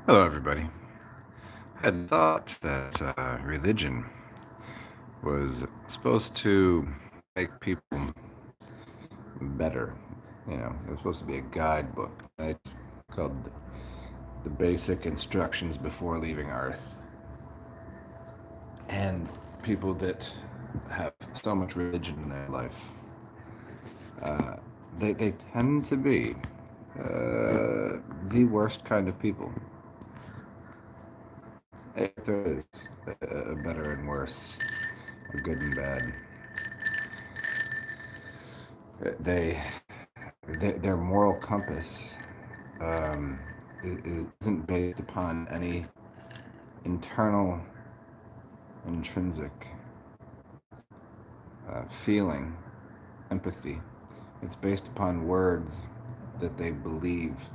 Hello, everybody. I had thought that religion was supposed to make people better. It was supposed to be a guidebook, right? Called the Basic Instructions Before Leaving Earth. And people that have so much religion in their life, they tend to be the worst kind of people. If there is a better and worse, a good and bad, they their moral compass um, isn't based upon any internal, intrinsic feeling, empathy. It's based upon words that they believe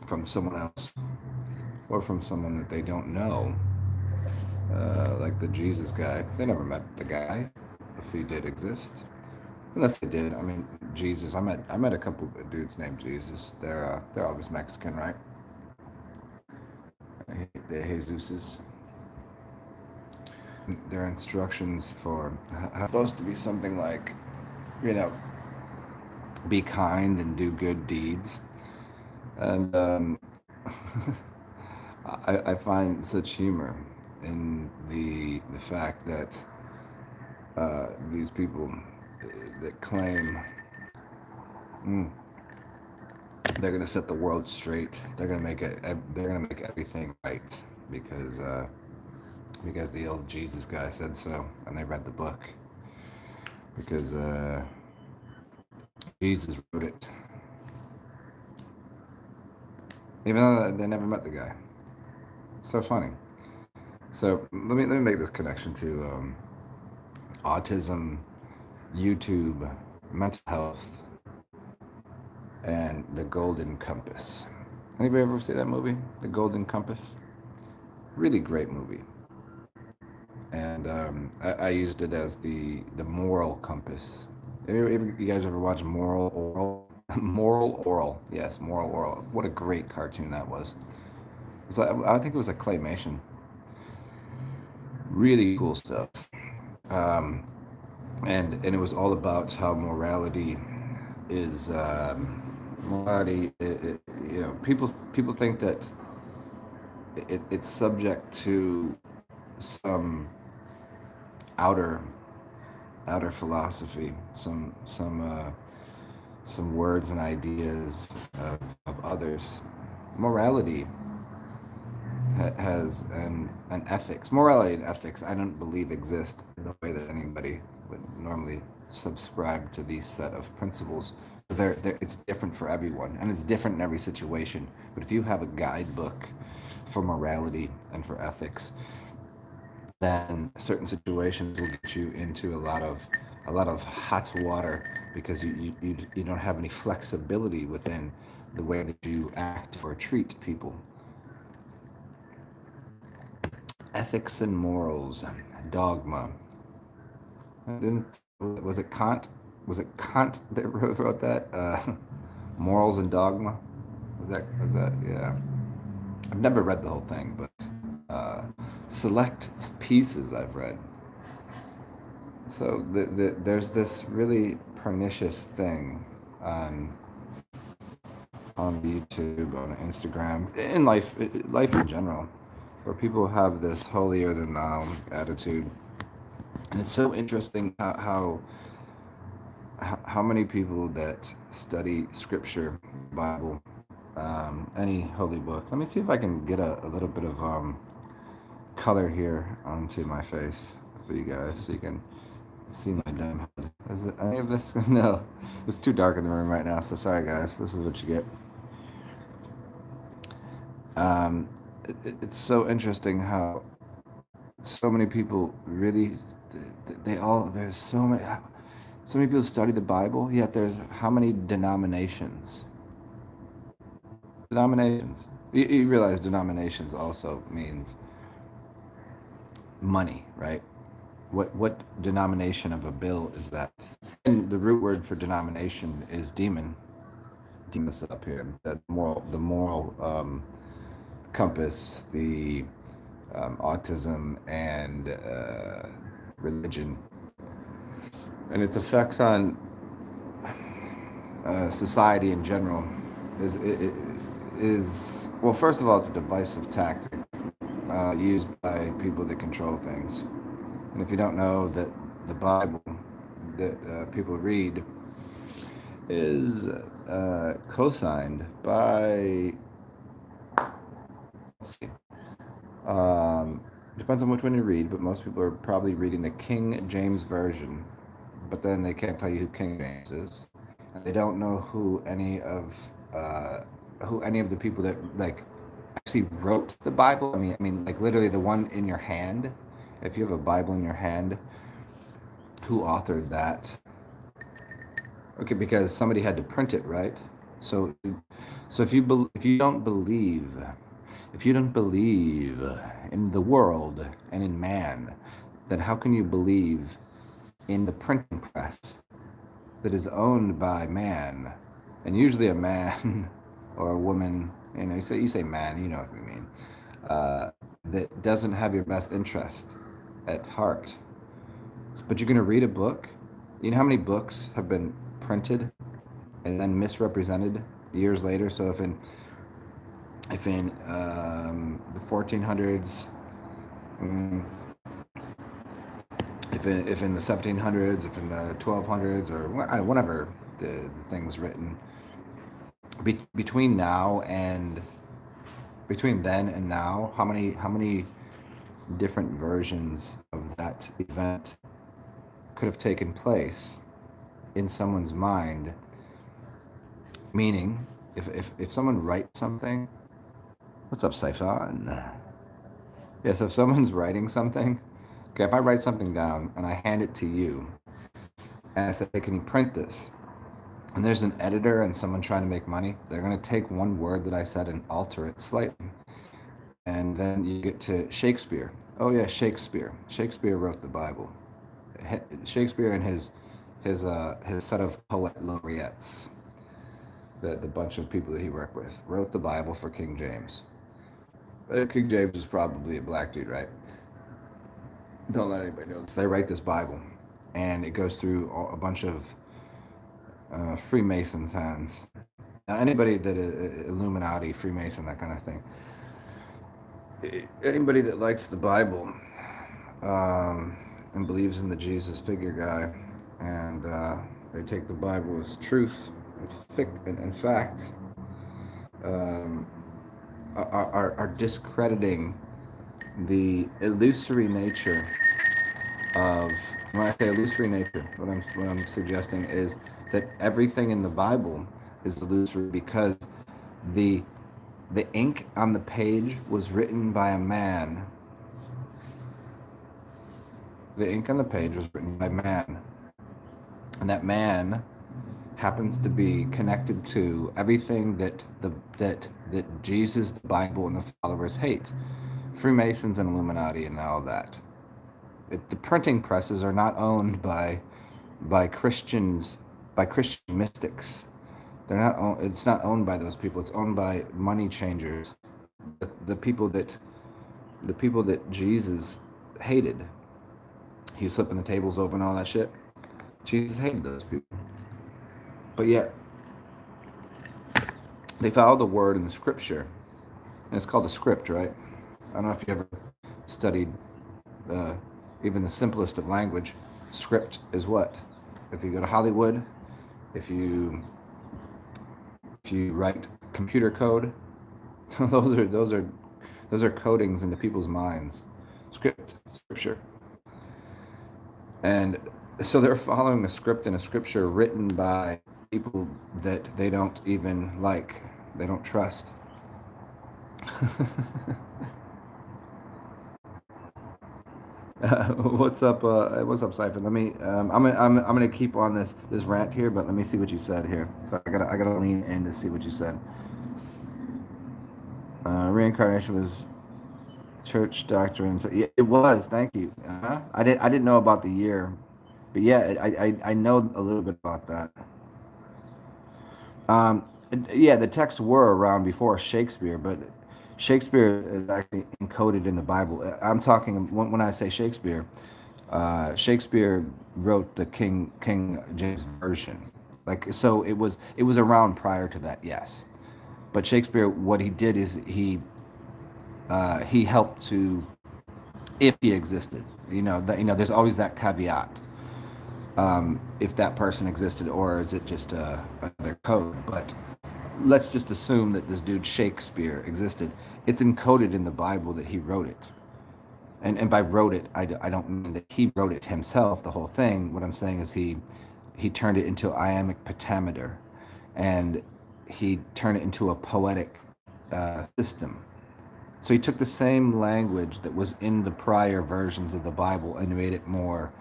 from someone else or from someone that they don't know, like the Jesus guy. They never met the guy, if he did exist. Unless they did. I mean, Jesus. I met a couple of dudes named Jesus. They're always Mexican, right? They're Jesuses. Their instructions for how supposed to be something like, you know, be kind and do good deeds, and I find such humor in the fact that these people that claim they're gonna set the world straight, they're gonna make it, they're gonna make everything right because because the old Jesus guy said so, and they read the book because Jesus wrote it, even though they never met the guy. So funny. So let me make this connection to autism, YouTube, mental health, and the Golden Compass. Anybody ever see that movie, The Golden Compass? Really great movie. And I used it as the moral compass. You guys ever watch Moral Oral? Moral Oral, yes, Moral Oral. What a great cartoon that was. So I think it was a claymation. Really cool stuff. Um, and it was all about how morality is morality. People think that it's subject to some outer philosophy, some words and ideas of others. Morality has an ethics. Morality and ethics, I don't believe exist in the way that anybody would normally subscribe to these set of principles. It's different for everyone, and it's different in every situation. But if you have a guidebook for morality and for ethics, then certain situations will get you into a lot of hot water because you don't have any flexibility within the way that you act or treat people. Ethics and morals, dogma. Was it Kant? Was it Kant that wrote that? Morals and dogma. Was that? Yeah. I've never read the whole thing, but select pieces I've read. So there's this really pernicious thing on on YouTube, on Instagram, in life in general, where people have this holier than thou attitude, and it's so interesting how many people that study Scripture, Bible, any holy book. Let me see if I can get a little bit of color here onto my face for you guys, so you can see my dumb head. Is it any of this? No, it's too dark in the room right now. So sorry, guys. This is what you get. Um, it's so interesting how so many people really they all there's so many people study the Bible, yet there's how many denominations. You realize denominations also means money, right? What denomination of a bill is that? And the root word for denomination is demon. team this up here. The moral compass, the autism, and religion, and its effects on society in general is well. First of all, it's a divisive tactic used by people that control things. And if you don't know that the Bible that people read is co-signed by, let's see, depends on which one you read, but most people are probably reading the King James Version, but then they can't tell you who King James is. And they don't know who any of the people that like actually wrote the Bible. I mean, like literally the one in your hand. If you have a Bible in your hand, who authored that? Okay, because somebody had to print it, right? So, so if you don't believe, if you don't believe in the world and in man, then how can you believe in the printing press that is owned by man, and usually a man or a woman? You know, you say man, you know what I mean. That doesn't have your best interest at heart. But you're going to read a book. You know how many books have been printed and then misrepresented years later? So if in the 1400s, mm, if in the 1700s, if in the 1200s, or whenever the thing was written, between now and between then and now, how many different versions of that event could have taken place in someone's mind? Meaning, if someone writes something, what's up, Saifan? Yeah, so if someone's writing something, okay, if I write something down and I hand it to you, and I say, hey, can you print this? And there's an editor and someone trying to make money, they're going to take one word that I said and alter it slightly. And then you get to Shakespeare. Oh yeah, Shakespeare. Shakespeare wrote the Bible. Shakespeare and his set of poet laureates, the bunch of people that he worked with, wrote the Bible for King James. King James was probably a black dude, right? Don't let anybody know this. They write this Bible, and it goes through a bunch of Freemasons' hands. Now, anybody that is Illuminati, Freemason, that kind of thing, anybody that likes the Bible and believes in the Jesus figure guy, and they take the Bible as truth and fact, um, are discrediting the illusory nature of, when I say illusory nature, what I'm suggesting is that everything in the Bible is illusory because the the ink on the page was written by a man. The ink on the page was written by a man, and that man happens to be connected to everything that Jesus, the Bible, and the followers hate. Freemasons and Illuminati and all that. The printing presses are not owned by Christians, by Christian mystics. They're not. It's not owned by those people. It's owned by money changers, the people that Jesus hated. He was flipping the tables over and all that shit. Jesus hated those people, but yet they follow the word in the scripture, and it's called a script, right? I don't know if you ever studied uh, even the simplest of language. Script is what? If you go to Hollywood, if you write computer code, those are codings into people's minds. Scripture, and so they're following a script and a scripture written by people that they don't even like, they don't trust. What's up? What's up, Cypher? Let me. I'm gonna keep on this rant here, but let me see what you said here. So I gotta lean in to see what you said. Reincarnation was church doctrine. So yeah, it was. Thank you. I didn't know about the year, but yeah, I know a little bit about that. Yeah, the texts were around before Shakespeare, but Shakespeare is actually encoded in the Bible. I'm talking when I say Shakespeare, Shakespeare wrote the King James version. Like so, it was around prior to that, yes. But Shakespeare, what he did is he helped to, if he existed, there's always that caveat, if that person existed, or is it just another code? But let's just assume that this dude Shakespeare existed. It's encoded in the Bible that he wrote it. And by wrote it, I don't mean that he wrote it himself, the whole thing. What I'm saying is he turned it into iambic pentameter, and he turned it into a poetic system. So he took the same language that was in the prior versions of the Bible and made it more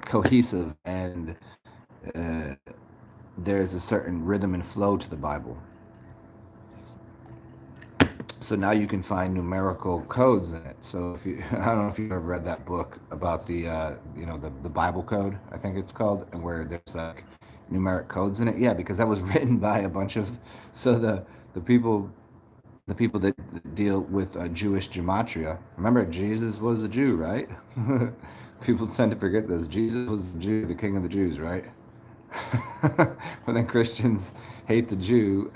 cohesive, and uh, there's a certain rhythm and flow to the Bible. So now you can find numerical codes in it. So if you, I don't know if you've ever read that book about the Bible code, I think it's called, and where there's like numeric codes in it. Yeah, because that was written by a bunch of, so the people the people that deal with Jewish gematria. Remember, Jesus was a Jew, right? People tend to forget this. Jesus was the Jew, the King of the Jews, right? But then Christians hate the Jew,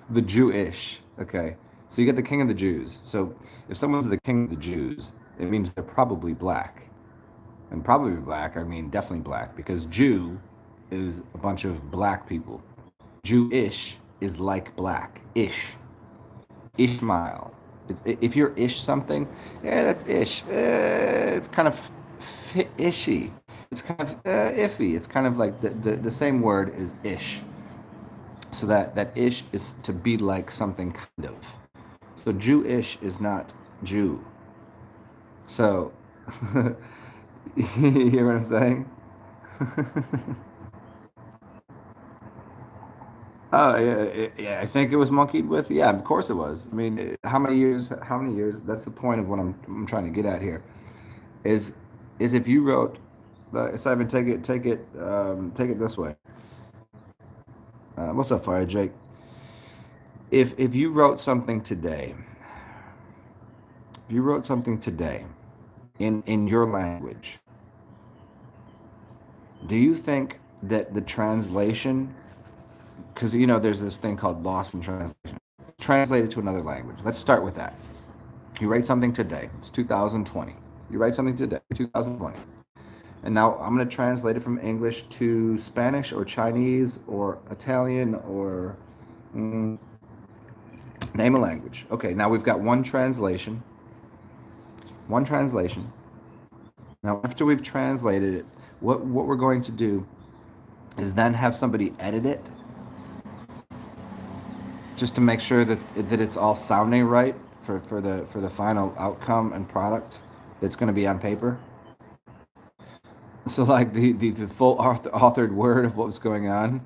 the Jewish. Okay, so you get the King of the Jews. So if someone's the King of the Jews, it means they're probably black. And probably black, I mean definitely black, because Jew is a bunch of black people. Jewish is like black. Ish. Ishmael. If you're ish something, yeah, that's ish. It's kind of ishy. It's kind of iffy. It's kind of like the same word is ish. So that ish is to be like something kind of. So Jewish is not Jew. So you hear what I'm saying? Oh yeah, yeah. I think it was monkeyed with. Yeah, of course it was. I mean, how many years? How many years? That's the point of what I'm trying to get at here. Is is if you wrote, Simon, take it this way. What's up, Fire Jake? If you wrote something today, if you wrote something today in your language, do you think that the translation, because there's this thing called loss in translation, translate it to another language? Let's start with that. You write something today. It's 2020. You write something today, 2020. And now I'm going to translate it from English to Spanish or Chinese or Italian or name a language. Okay, now we've got one translation. One translation. Now, after we've translated it, what we're going to do is then have somebody edit it just to make sure that it's all sounding right for the final outcome and product that's going to be on paper. So like the full authored word of what was going on,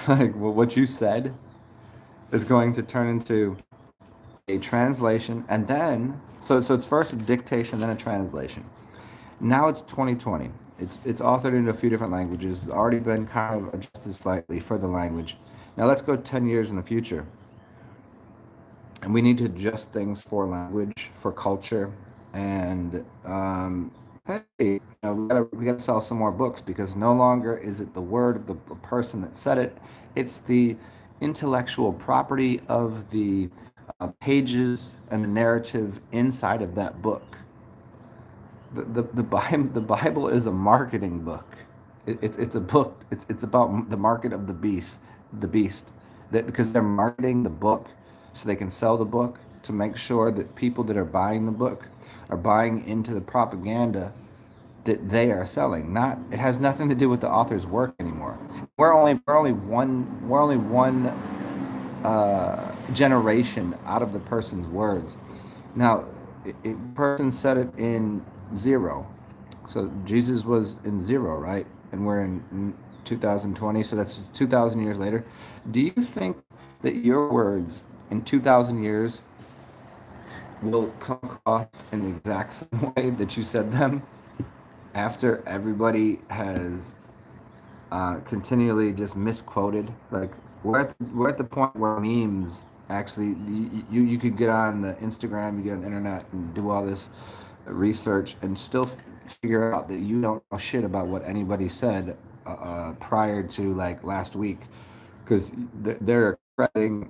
like what you said is going to turn into a translation, and then so it's first a dictation, then a translation. Now it's 2020. It's authored into a few different languages. It's already been kind of adjusted slightly for the language. Now let's go 10 years in the future, and we need to adjust things for language, for culture, and hey, we gotta sell some more books, because no longer is it the word of the person that said it; it's the intellectual property of the pages and the narrative inside of that book. The Bible is a marketing book. It's a book. It's about the market of the beast. That because they're marketing the book, so they can sell the book to make sure that people that are buying the book are buying into the propaganda that they are selling. Not it has nothing to do with the author's work anymore. We're only one generation out of the person's words. Now, person said it in zero. So Jesus was in zero, right? And we're in 2020, so that's 2,000 years later. Do you think that your words in 2,000 years will come across in the exact same way that you said them after everybody has continually just misquoted. Like we're at the point where memes actually you could get on the Instagram, you get on the internet and do all this research and still figure out that you don't know shit about what anybody said prior to like last week, because they're crediting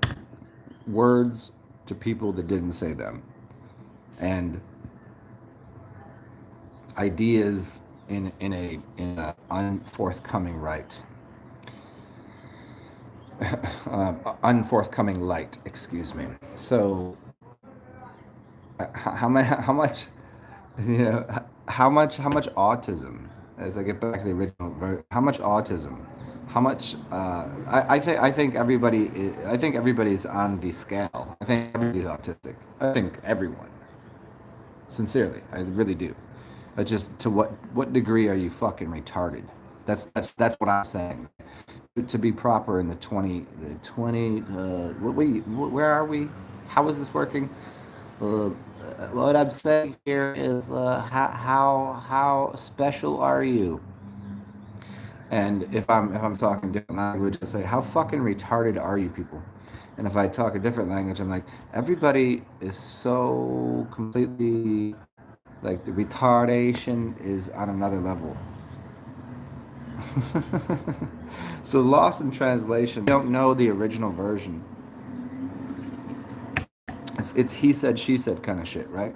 words to people that didn't say them, and ideas in a unforthcoming right, unforthcoming light. Excuse me. So, how much you know how much autism, as I get back to the original, how much autism, how much I think everybody's on the scale. I think everybody's autistic. I think everyone, sincerely, I really do. But just to what degree are you fucking retarded? That's what I'm saying. To be proper in the 20 where are we? How is this working? What I'm saying here is how special are you? And if I'm talking different language, I say how fucking retarded are you people? And if I talk a different language, I'm like everybody is so completely, like, the retardation is on another level. So lost in translation. Don't know the original version. It's he said she said kind of shit, right?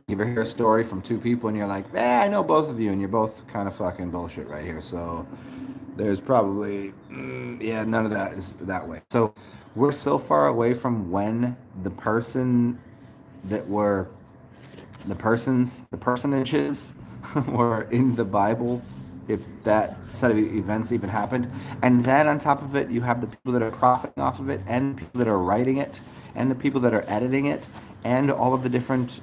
You ever hear a story from two people and you're like, I know both of you, and you're both kind of fucking bullshit right here. So there's probably, yeah, none of that is that way. So we're so far away from when the person that were the personages were in the Bible, if that set of events even happened. And then on top of it, you have the people that are profiting off of it, and the people that are writing it, and the people that are editing it, and all of the different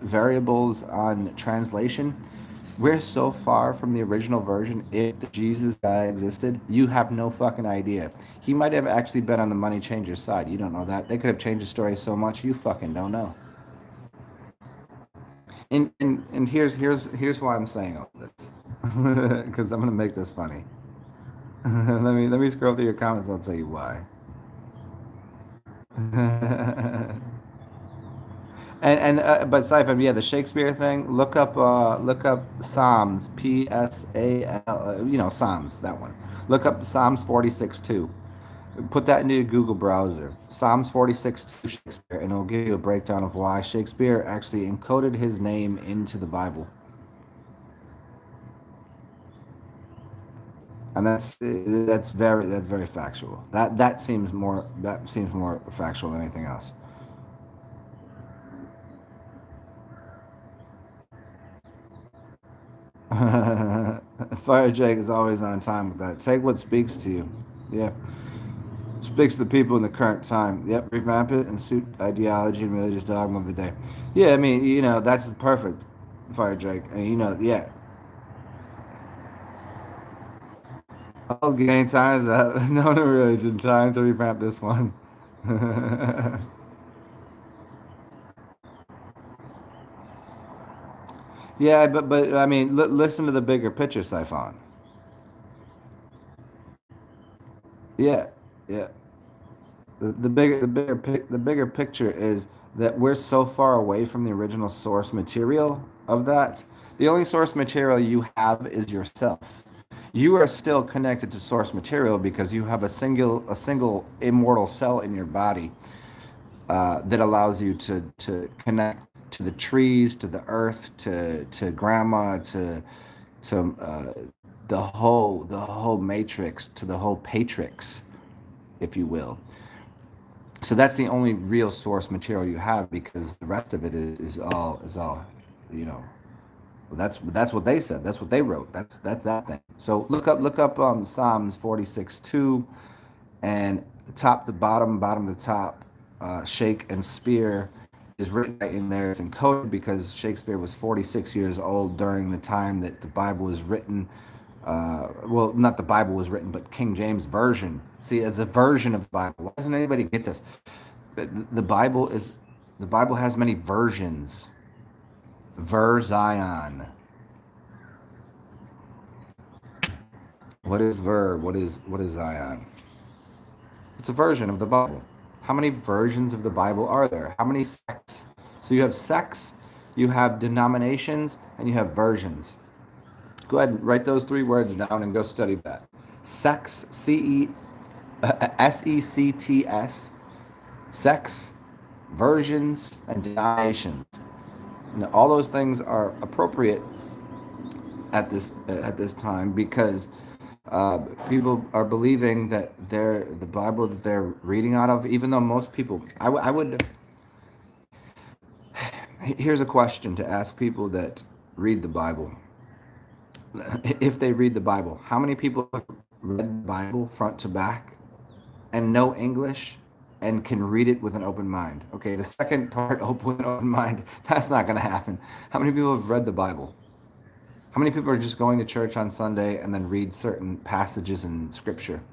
variables on translation. We're so far from the original version. If the Jesus guy existed, you have no fucking idea. He might have actually been on the money changer's side. You don't know that. They could have changed the story so much you fucking don't know. And here's why I'm saying all this, because I'm gonna make this funny. Let me scroll through your comments. I'll tell you why. And but Siphon, yeah, the Shakespeare thing. Look up Psalms, Psal. Psalms, that one. Look up Psalms 46:2. Put that into your Google browser. Psalms 46:2 Shakespeare, and it'll give you a breakdown of why Shakespeare actually encoded his name into the Bible. And that's very factual. That seems more factual than anything else. Fire Jake is always on time with that. Take what speaks to you. Yeah, speaks to the people in the current time. Yep, revamp it and suit ideology and religious dogma of the day. Yeah, I mean, that's perfect. Fire Jake, and yeah. All game times up. No, no religion. Time to revamp this one. Yeah, but I mean, listen to the bigger picture, Siphon. Yeah, yeah. The bigger picture is that we're so far away from the original source material of that. The only source material you have is yourself. You are still connected to source material because you have a single immortal cell in your body that allows you to connect to the trees, to the earth, to grandma, to the whole matrix, to the whole patrix, if you will. So that's the only real source material you have, because the rest of it is all you know well, that's what they said. That's what they wrote. That's that thing. So look up Psalms 46:2, and top to bottom, bottom to top, shake and spear is written right in there. It's encoded because Shakespeare was 46 years old during the time that the Bible was written. Well, not the Bible was written, but King James version. See, it's a version of the Bible. Why doesn't anybody get this? The Bible is the Bible has many versions. Verzion. What is verb? What is Zion? It's a version of the Bible. How many versions of the Bible are there? How many sects? So you have sects, you have denominations, and you have versions. Go ahead and write those three words down and go study that. Sects, sects, sects, versions, and denominations. Now, all those things are appropriate at this time because people are believing that the Bible that they're reading out of, even though most people, I would. Here's a question to ask people that read the Bible. If they read the Bible, how many people have read the Bible front to back and know English and can read it with an open mind? Okay, the second part, open with an open mind, that's not going to happen. How many people have read the Bible? How many people are just going to church on Sunday and then read certain passages in Scripture?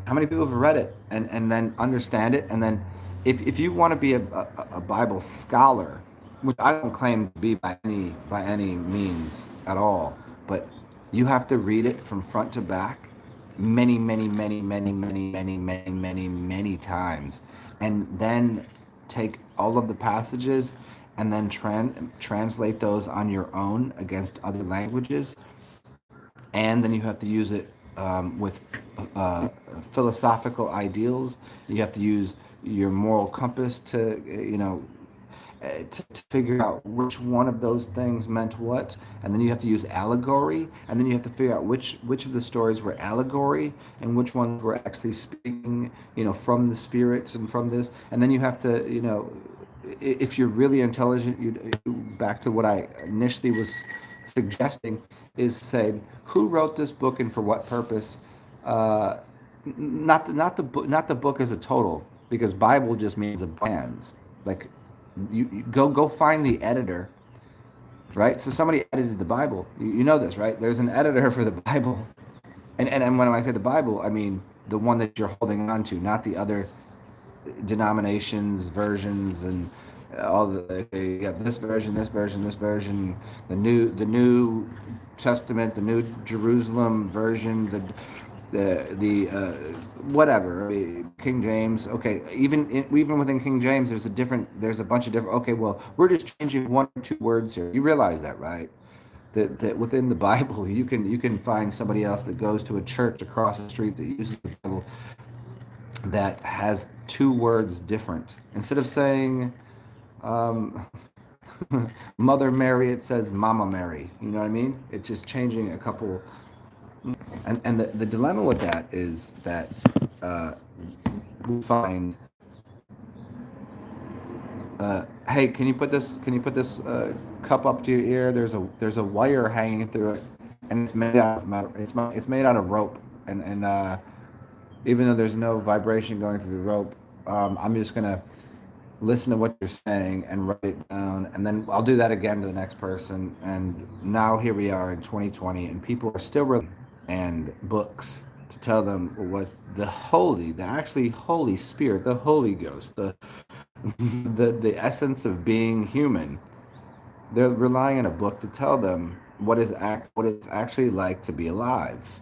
How many people have read it and then understand it? And then if you want to be a Bible scholar, which I don't claim to be by any means at all, but you have to read it from front to back many, many, many, many, many, many, many, many, many times, and then take all of the passages and then translate those on your own against other languages, and then you have to use it with philosophical ideals. You have to use your moral compass to, to figure out which one of those things meant what, and then you have to use allegory, and then you have to figure out which of the stories were allegory and which ones were actually speaking, from the spirits and from this, and then you have to, if you're really intelligent, back to what I initially was suggesting, is say who wrote this book and for what purpose. Uh, not the book as a total, because Bible just means a bands. Like you go find the editor, right? So somebody edited the Bible. You know this, right? There's an editor for the Bible, and when I say the Bible, I mean the one that you're holding on to, not the other denominations, versions, and all the you got this version, the New Testament, the New Jerusalem version, the whatever, King James. Okay, even within King James, there's a bunch of different. Okay, well, we're just changing one or two words here. You realize that, right? That within the Bible, you can find somebody else that goes to a church across the street that uses the Bible that has two words different. Instead of saying Mother Mary, it says Mama Mary. You know what I mean? It's just changing a couple. And the dilemma with that is that we find, hey, can you put this cup up to your ear? There's a wire hanging through it, and it's made out of metal. It's made out of rope, and even though there's no vibration going through the rope, I'm just gonna listen to what you're saying and write it down, and then I'll do that again to the next person. And now here we are in 2020, and people are still reading and books to tell them what the actually Holy Spirit, the Holy Ghost, the essence of being human. They're relying on a book to tell them what it's actually like to be alive.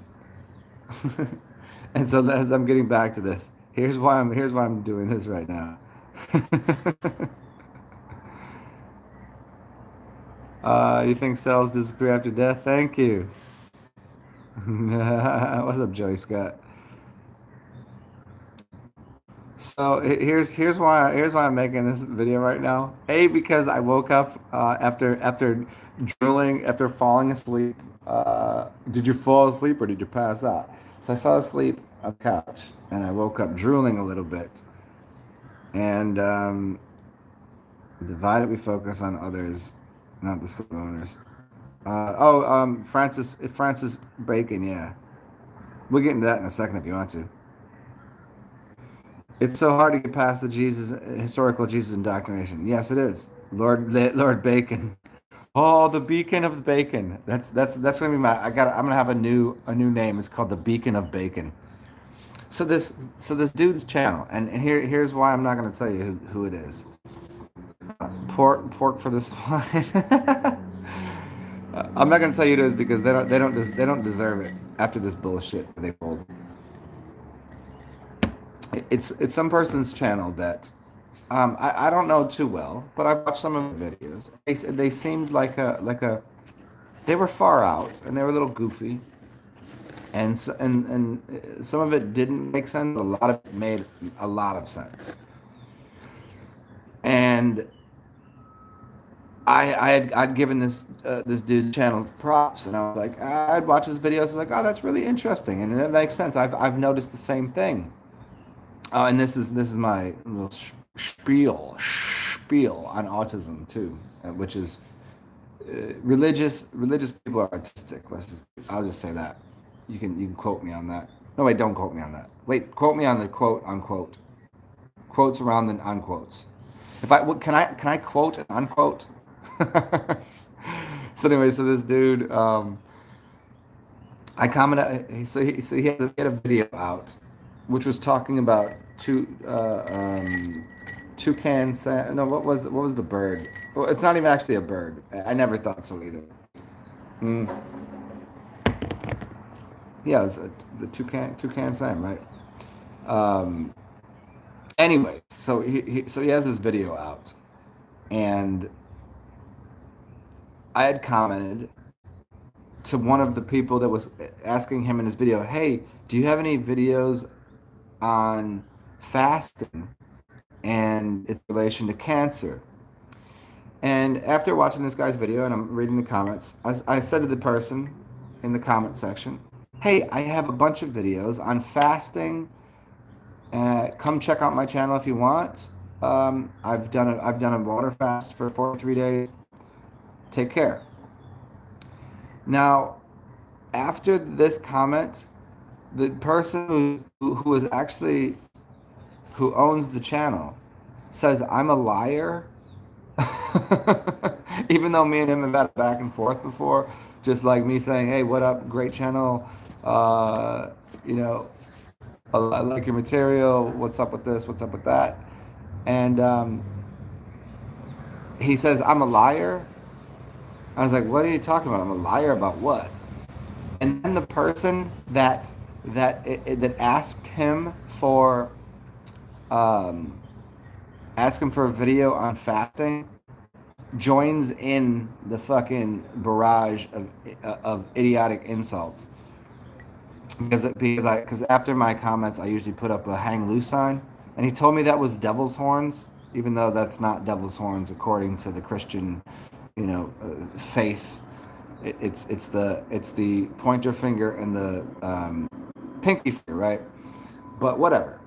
And so as I'm getting back to this, here's why I'm doing this right now. You think cells disappear after death? Thank you. What's up, Joey Scott? So here's why I'm making this video right now. A, because I woke up after drooling, after falling asleep. Did you fall asleep or did you pass out? So I fell asleep on the couch and I woke up drooling a little bit. And divided we focus on others, not the slave owners. Francis Bacon, yeah. We'll get into that in a second if you want to. It's so hard to get past the historical Jesus indoctrination. Yes, it is. Lord Bacon. Oh, the Beacon of Bacon. That's gonna be I'm gonna have a new name. It's called the Beacon of Bacon. So this dude's channel, and here's why I'm not gonna tell you who it is. Pork for the swine. I'm not gonna tell you who it is because they don't deserve it. after this bullshit that they pulled. It's some person's channel that I don't know too well, but I watched some of the videos. They seemed like a they were far out and they were a little goofy, and some of it didn't make sense, but a lot of it made a lot of sense. And I'd given this dude channel props, and I was like, I'd watch his videos. I was like, oh, that's really interesting, and it makes sense. I've noticed the same thing. And this is my little spiel on autism too, which is religious people are autistic. I'll just say that. You can quote me on that. No, wait, don't quote me on that. Wait, quote me on the quote unquote quotes around the unquotes. If I can I quote and unquote? So anyway, so this dude, I commented. So he had a video out, which was talking about toucan. No, what was the bird? Well, it's not even actually a bird. I never thought so either. Mm. Yeah, it's the toucan Sam, right? Um, anyway, so he has this video out, and I had commented to one of the people that was asking him in his video, "Hey, do you have any videos on fasting and its relation to cancer?" And after watching this guy's video and I'm reading the comments, I said to the person in the comment section, "Hey, I have a bunch of videos on fasting. Come check out my channel if you want. I've done a water fast for 43 days. Take care." Now, after this comment, the person who is actually who owns the channel says I'm a liar, even though me and him have had a back and forth before, just like me saying, "Hey, what up? Great channel. Uh, you know, I like your material. What's up with this? What's up with that?" And he says I'm a liar. I was like, "What are you talking about? I'm a liar about what?" And then the person that asked him for um, ask him for a video on fasting joins in the fucking barrage of idiotic insults because after my comments I usually put up a hang loose sign, and he told me that was devil's horns, even though that's not devil's horns according to the Christian, faith. It's the pointer finger and the pinky finger, right? But whatever.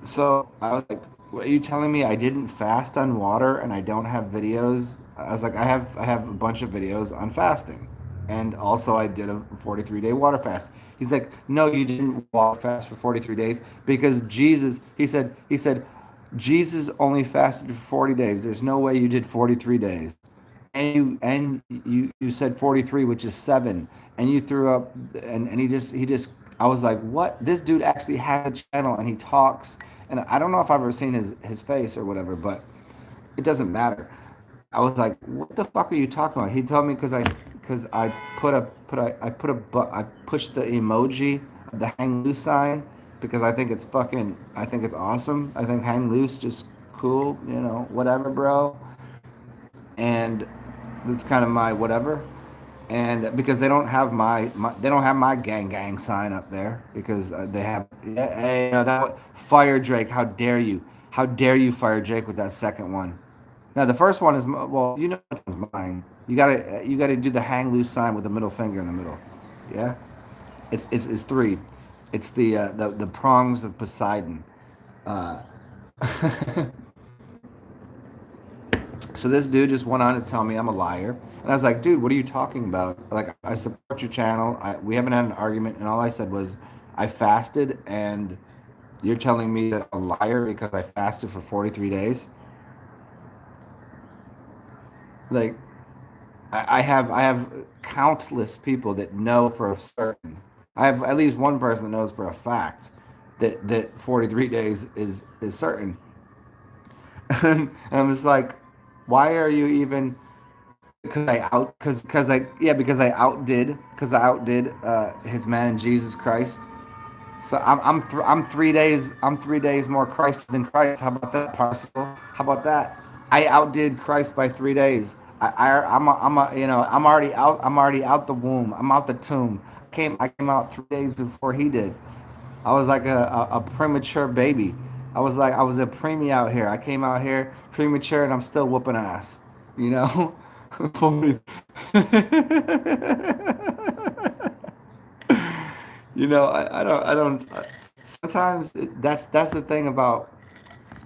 So I was like, "What are you telling me? I didn't fast on water and I don't have videos?" I was like, I have a bunch of videos on fasting, and also I did a 43-day water fast." He's like, "No, you didn't water fast for 43 days because Jesus." He said Jesus only fasted for 40 days. There's no way you did 43 days. And you said 43, which is 7, and you threw up, and he just I was like, "What?" This dude actually has a channel and he talks, and I don't know if I've ever seen his face or whatever, but it doesn't matter. I was like, "What the fuck are you talking about?" He told me because I I pushed the emoji of the hang loose sign because I think it's awesome. I think hang loose just cool, whatever, bro. And that's kind of my whatever. And because they don't have my gang sign up there because they have, yeah, hey, that fire Drake. How dare you fire Drake with that second one? Now the first one is, well, which one's mine. You gotta do the hang loose sign with the middle finger in the middle. Yeah, it's 3. It's the prongs of Poseidon. Uh, So this dude just went on to tell me I'm a liar. And I was like, "Dude, what are you talking about? Like, I support your channel. We haven't had an argument." And all I said was, "I fasted, and you're telling me that I'm a liar because I fasted for 43 days?" Like, I have countless people that know for a certain. I have at least one person that knows for a fact that 43 days is certain. And I'm just like, why are you even because I outdid his man Jesus Christ. So I'm 3 days more Christ than Christ. How about that, Parsicle? How about that? I outdid Christ by 3 days. I'm already out the womb. I'm out the tomb. I came out 3 days before he did. I was like a premature baby. I was a preemie out here. I came out here premature and I'm still whooping ass. You know? I don't. Sometimes that's the thing about.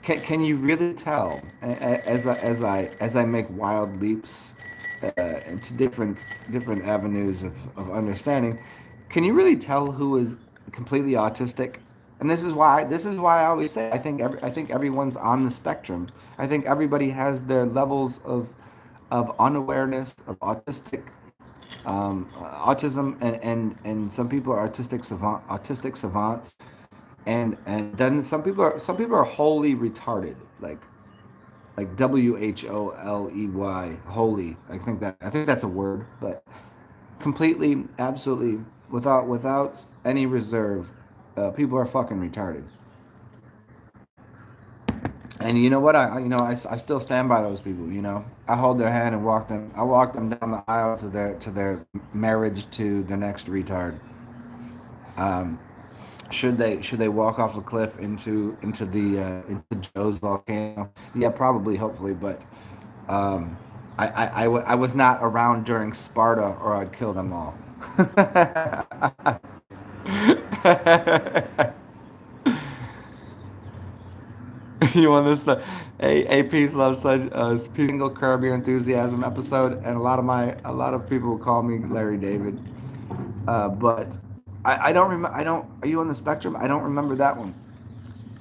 Can you really tell as I make wild leaps into different avenues of understanding? Can you really tell who is completely autistic? And this is why I always say I think everyone's on the spectrum. I think everybody has their levels of unawareness of autism, and some people are autistic savants, and then some people are wholly retarded, like WHOLEY, holy. I think that's a word, but completely, absolutely, without any reserve, people are fucking retarded. And you know what? I still stand by those people. I hold their hand and walk them. I walk them down the aisle to their marriage to the next retard. Um, should they walk off a cliff into Joe's volcano? Yeah, probably, hopefully, but um, I was not around during Sparta, or I'd kill them all. You want this? A peace, love, such single curb your enthusiasm episode, and a lot of people will call me Larry David, but I don't remember. I don't. Are you on the spectrum? I don't remember that one.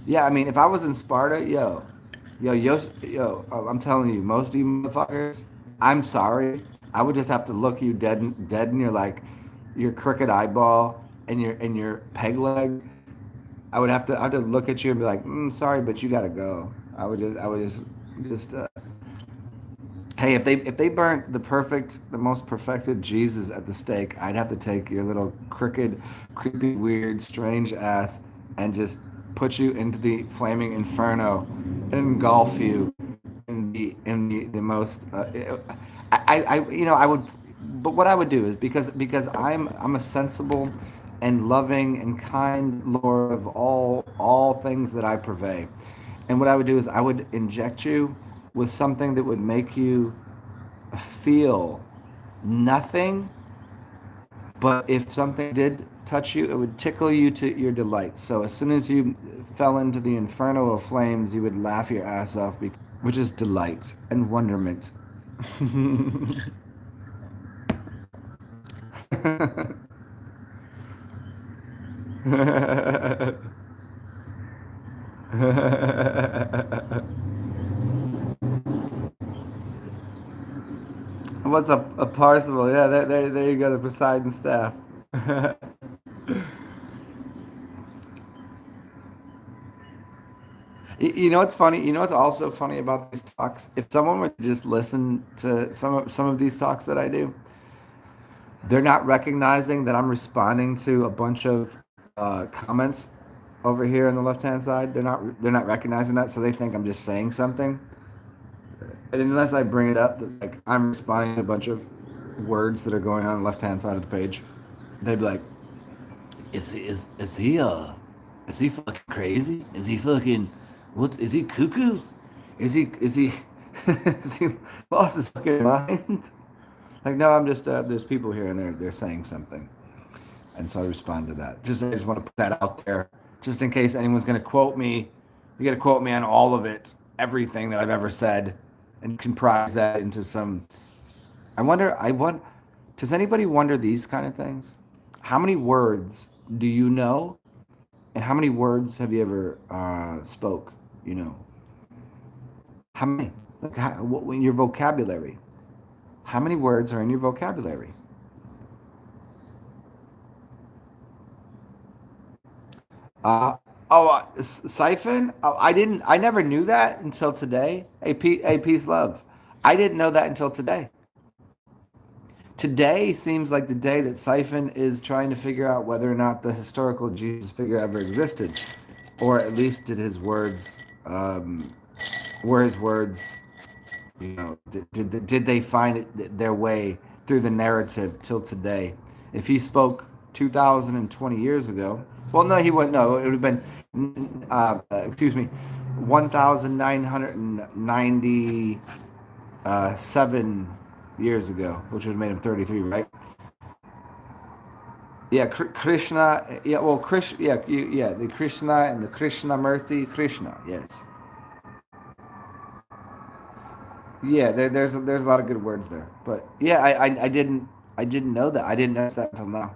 Yeah, I mean, if I was in Sparta, I'm telling you, most of you motherfuckers, I'm sorry. I would just have to look you dead in your crooked eyeball and your peg leg. I would look at you and be like, sorry, but you gotta go. I would just. Hey, if they burnt the most perfected Jesus at the stake, I'd have to take your little crooked, creepy, weird, strange ass and just put you into the flaming inferno and engulf you the most. I would, but what I would do is because I'm a sensible and loving and kind Lord of all things that I purvey, and what I would do is I would inject you with something that would make you feel nothing, but if something did touch you, it would tickle you to your delight. So as soon as you fell into the inferno of flames, you would laugh your ass off, which is delight and wonderment. What's a Parsival? Yeah, there you go, the Poseidon staff. You know what's funny? You know what's also funny about these talks? If someone were to just listen to some of these talks that I do, they're not recognizing that I'm responding to a bunch of comments over here on the left hand side. They're not recognizing that, so they think I'm just saying something. And unless I bring it up, that like I'm responding to a bunch of words that are going on the left hand side of the page, they'd be like, is he fucking crazy? Is he fucking what? Is he cuckoo? Is he is he lost his fucking mind? Like, no, I'm just there's people here and they're saying something, and so I respond to that. I just want to put that out there, just in case anyone's gonna quote me. You got to quote me on all of it, everything that I've ever said, and comprise that into some. I want. Does anybody wonder these kind of things? How many words do you know, and how many words have you ever spoke? You know, how many? Like, in your vocabulary? How many words are in your vocabulary? Uh, Siphon? Oh, I didn't. I never knew that until today. A peace, love. I didn't know that until today. Today seems like the day that Siphon is trying to figure out whether or not the historical Jesus figure ever existed, or at least did his words, were his words, did they find their way through the narrative till today? If he spoke 2,020 years ago, well, no, he wouldn't. No, it would have been, excuse me, 1,997 years ago, which would have made him 33, right? Yeah, Krishna. Yeah, well, yeah, the Krishna and the Krishna Murti, Krishna. Yes. Yeah, there's a lot of good words there, but yeah, I didn't know that. I didn't notice that until now.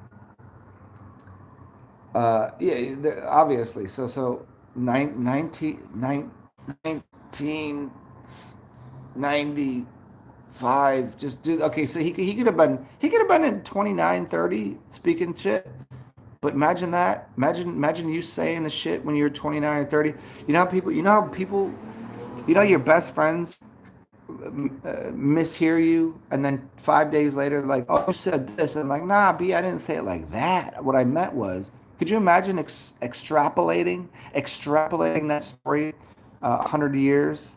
Yeah, obviously. So 1995. Just do okay. So he could have been in 29, 30 speaking shit. But imagine that. Imagine you saying the shit when you're 29 or 30. You know your best friends mishear you, and then 5 days later, like, oh, you said this. And I'm like, nah, B, I didn't say it like that. What I meant was, could you imagine extrapolating that story 100 years?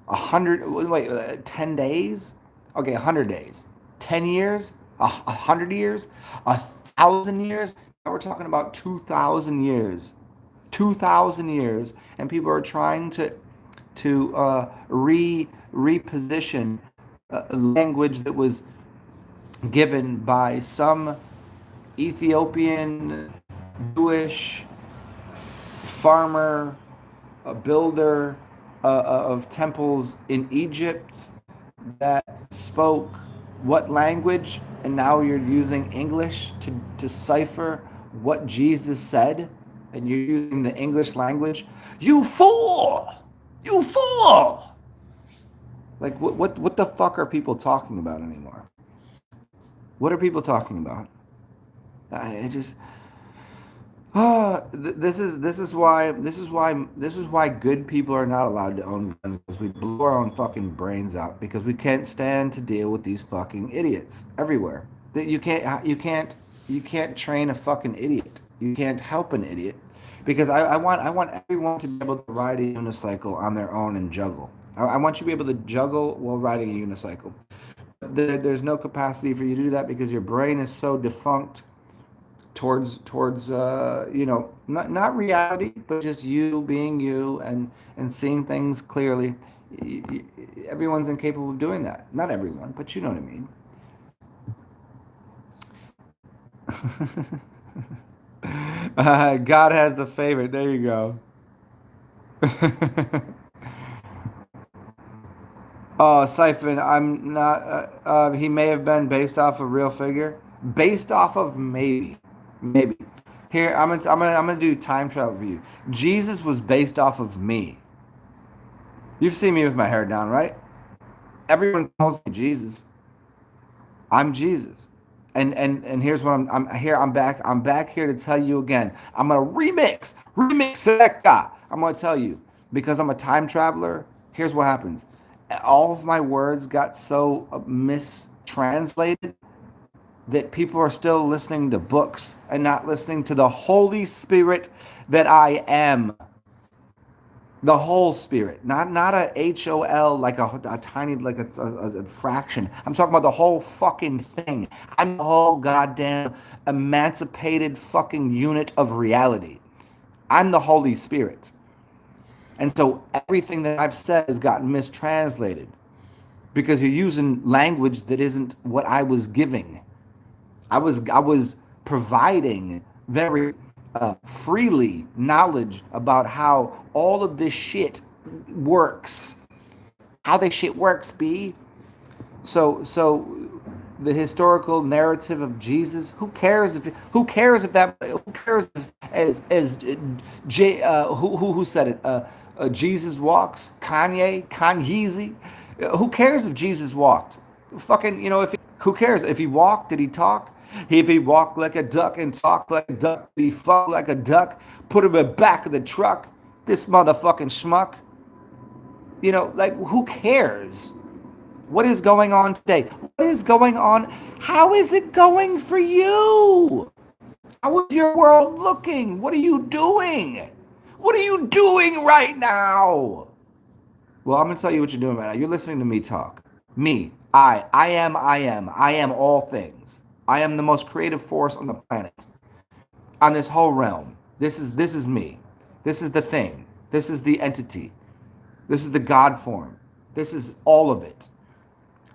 10 days? Okay, 100 days. 10 years? 100 years? 1,000 years? Now we're talking about 2,000 years. 2,000 years, and people are trying to reposition language that was given by some Ethiopian Jewish farmer, a builder of temples in Egypt that spoke what language, and now you're using English to decipher what Jesus said, and you're using the English language. You fool! You fool! Like what the fuck are people talking about anymore? What are people talking about? I just this is why good people are not allowed to own guns, because we blew our own fucking brains out because we can't stand to deal with these fucking idiots everywhere. That you can't train a fucking idiot. You can't help an idiot, because I want everyone to be able to ride a unicycle on their own and juggle. I want you to be able to juggle while riding a unicycle. There's no capacity for you to do that because your brain is so defunct towards not reality, but just you being you and seeing things clearly. Everyone's incapable of doing that. Not everyone, but you know what I mean. God has the favorite. There you go. Oh, Siphon, I'm not. He may have been based off a real figure. Based off of maybe. Here, I'm gonna do time travel for you. Jesus was based off of me. You've seen me with my hair down, right? Everyone calls me Jesus. I'm Jesus. And here's what I'm back here to tell you again. I'm gonna remix selecta. I'm gonna tell you, because I'm a time traveler. Here's what happens. All of my words got so mistranslated that people are still listening to books and not listening to the Holy Spirit that I am. The whole spirit, not a HOL, like a tiny, like a fraction. I'm talking about the whole fucking thing. I'm the whole goddamn emancipated fucking unit of reality. I'm the Holy Spirit. And so everything that I've said has gotten mistranslated because you're using language that isn't what I was giving. I was providing very freely knowledge about how all of this shit works. How this shit works, B. So the historical narrative of Jesus. Who cares if as who said it? Jesus walks. Kanye. Who cares if Jesus walked? Fucking, if who cares if he walked? Did he talk? If he walked like a duck and talked like a duck, he fucked like a duck, put him in the back of the truck. This motherfucking schmuck. Like, who cares? What is going on today? What is going on? How is it going for you? How is your world looking? What are you doing? What are you doing right now? Well, I'm going to tell you what you're doing right now. You're listening to me talk. Me. I am all things. I am the most creative force on the planet, on this whole realm. This is me. This is the thing. This is the entity. This is the God form. This is all of it.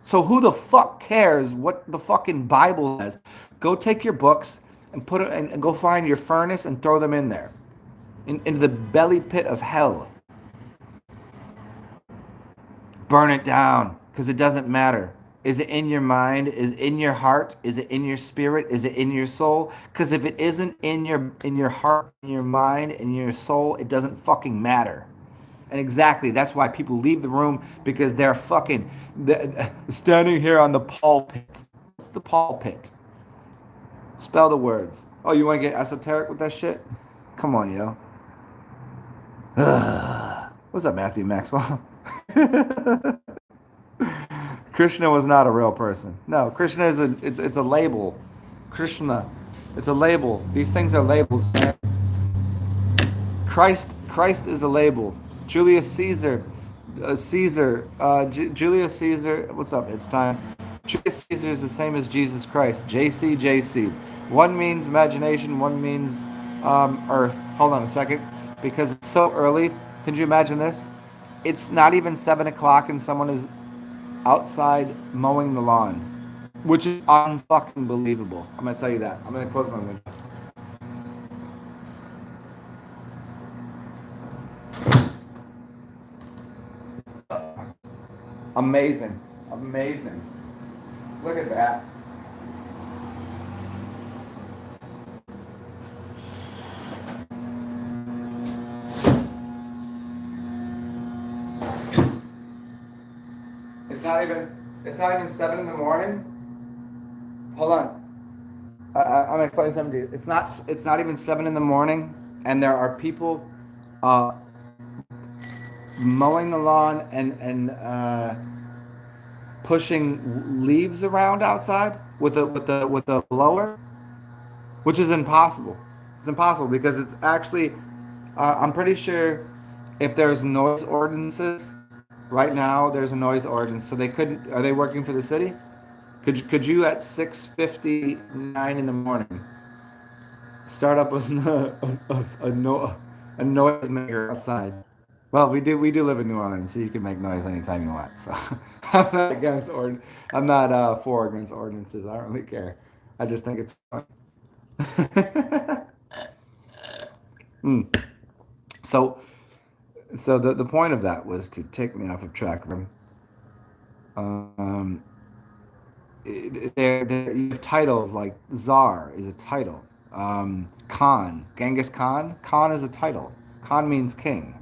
So who the fuck cares what the fucking Bible says? Go take your books and put it and go find your furnace and throw them in there, into the belly pit of hell. Burn it down because it doesn't matter. Is it in your mind? Is it in your heart? Is it in your spirit? Is it in your soul? Because if it isn't in your heart, in your mind, in your soul, it doesn't fucking matter. And exactly, that's why people leave the room because they're fucking standing here on the pulpit. What's the pulpit? Spell the words. Oh, you want to get esoteric with that shit? Come on, yo. What's up, Matthew Maxwell? Krishna was not a real person. No, Krishna is it's a label. Krishna, it's a label. These things are labels. Christ is a label. Julius Caesar, Julius Caesar. What's up? It's time. Julius Caesar is the same as Jesus Christ. JC, JC. One means imagination. One means earth. Hold on a second, because it's so early. Can you imagine this? It's not even 7 o'clock, and someone is outside mowing the lawn, which is unfucking believable. I'm gonna tell you that. I'm gonna close my window. Amazing. Amazing. Look at that. It's not even 7 in the morning. Hold on. I'm gonna explain something to you. It's not even 7 in the morning, and there are people uh, mowing the lawn and pushing leaves around outside with a blower, which is impossible. It's impossible because it's actually. I'm pretty sure if there's noise ordinances right now, there's a noise ordinance, so they couldn't. Are they working for the city? Could you at 6:59 in the morning start up with a noise maker outside? Well, we do live in New Orleans, so you can make noise anytime you want. So I'm not against I'm not for against ordinances. I don't really care. I just think it's fun. Mm. So the point of that was to take me off of track of him. Um, you have titles like Tsar is a title. Khan, Genghis Khan. Khan is a title. Khan means king.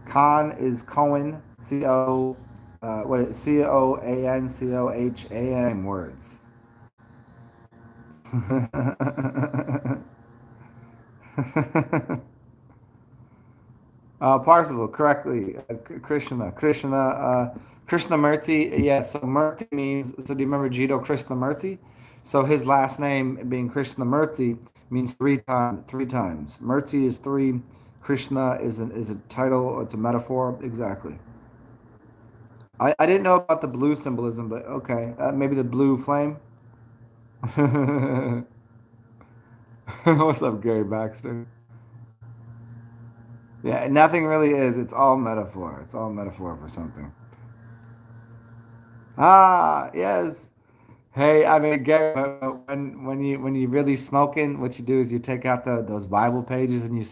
Khan is Cohen. What is Coan Cohan words. Parsable, correctly. Krishnamurti. Yeah, so Murti means, so do you remember Jito Krishnamurti? So his last name being Krishnamurti means three times. Murti is three. Krishna is a title, it's a metaphor. Exactly. I didn't know about the blue symbolism, but okay. Maybe the blue flame. What's up, Gary Baxter? Yeah, nothing really is. It's all metaphor. It's all metaphor for something. Ah, yes. Hey, I mean, Gary, when you really smoking, what you do is you take out those Bible pages and you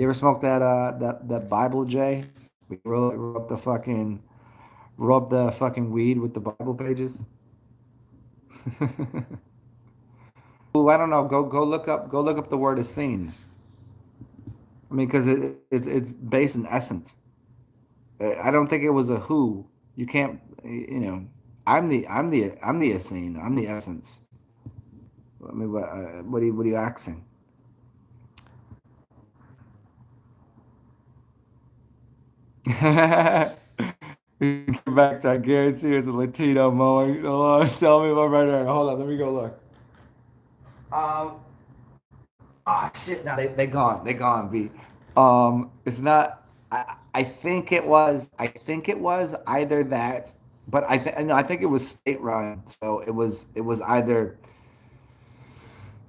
ever smoke that Bible J? We rub the fucking weed with the Bible pages. Ooh, I don't know. Go look up the word is seen. I mean, because it's based in essence. I don't think it was a who. You can't, I'm the Essene. I'm the essence. I mean, what are you asking? Get back to I guarantee it's a Latino mowing. Hold on, tell me if I'm right or not. Hold on, let me go look. Um, shit, no, they gone. They gone, B. It's not. I think it was. I think it was either that, but no, I think it was state run. So it was either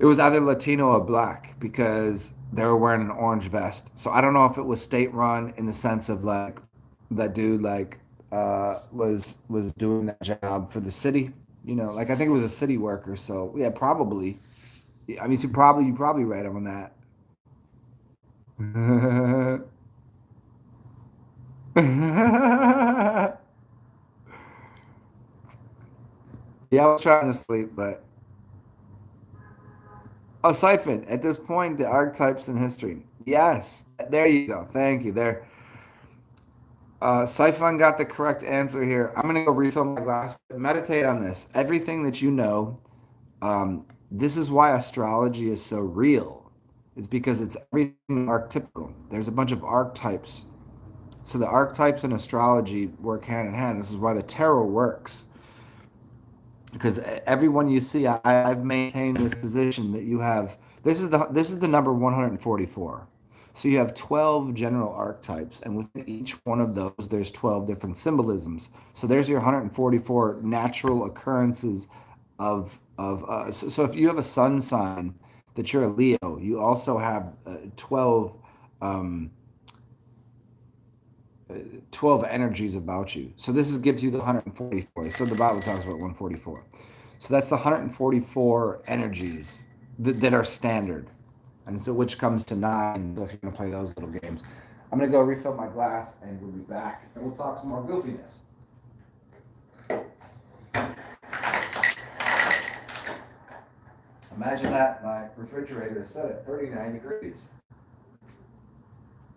Latino or black because they were wearing an orange vest. So I don't know if it was state run in the sense of like that dude like was doing that job for the city. You know, like I think it was a city worker. So yeah, probably. I mean, you probably read him on that. Yeah, I was trying to sleep, but a siphon. At this point, the archetypes in history. Yes, there you go. Thank you. There. Siphon got the correct answer here. I'm gonna go refill my glass. Meditate on this. Everything that you know. This is why astrology is so real. It's because it's everything archetypical. There's a bunch of archetypes. So the archetypes and astrology work hand in hand. This is why the tarot works. Because everyone you see, I've maintained this position that you have. This is the number 144. So you have 12 general archetypes, and within each one of those, there's 12 different symbolisms. So there's your 144 natural occurrences so if you have a sun sign that you're a Leo, you also have 12 um, 12 energies about you. So this gives you the 144. So the Bible talks about 144. So that's the 144 energies that are standard. And so which comes to nine. So if you're going to play those little games, I'm going to go refill my glass and we'll be back. And we'll talk some more goofiness. Imagine that my refrigerator is set at 39 degrees.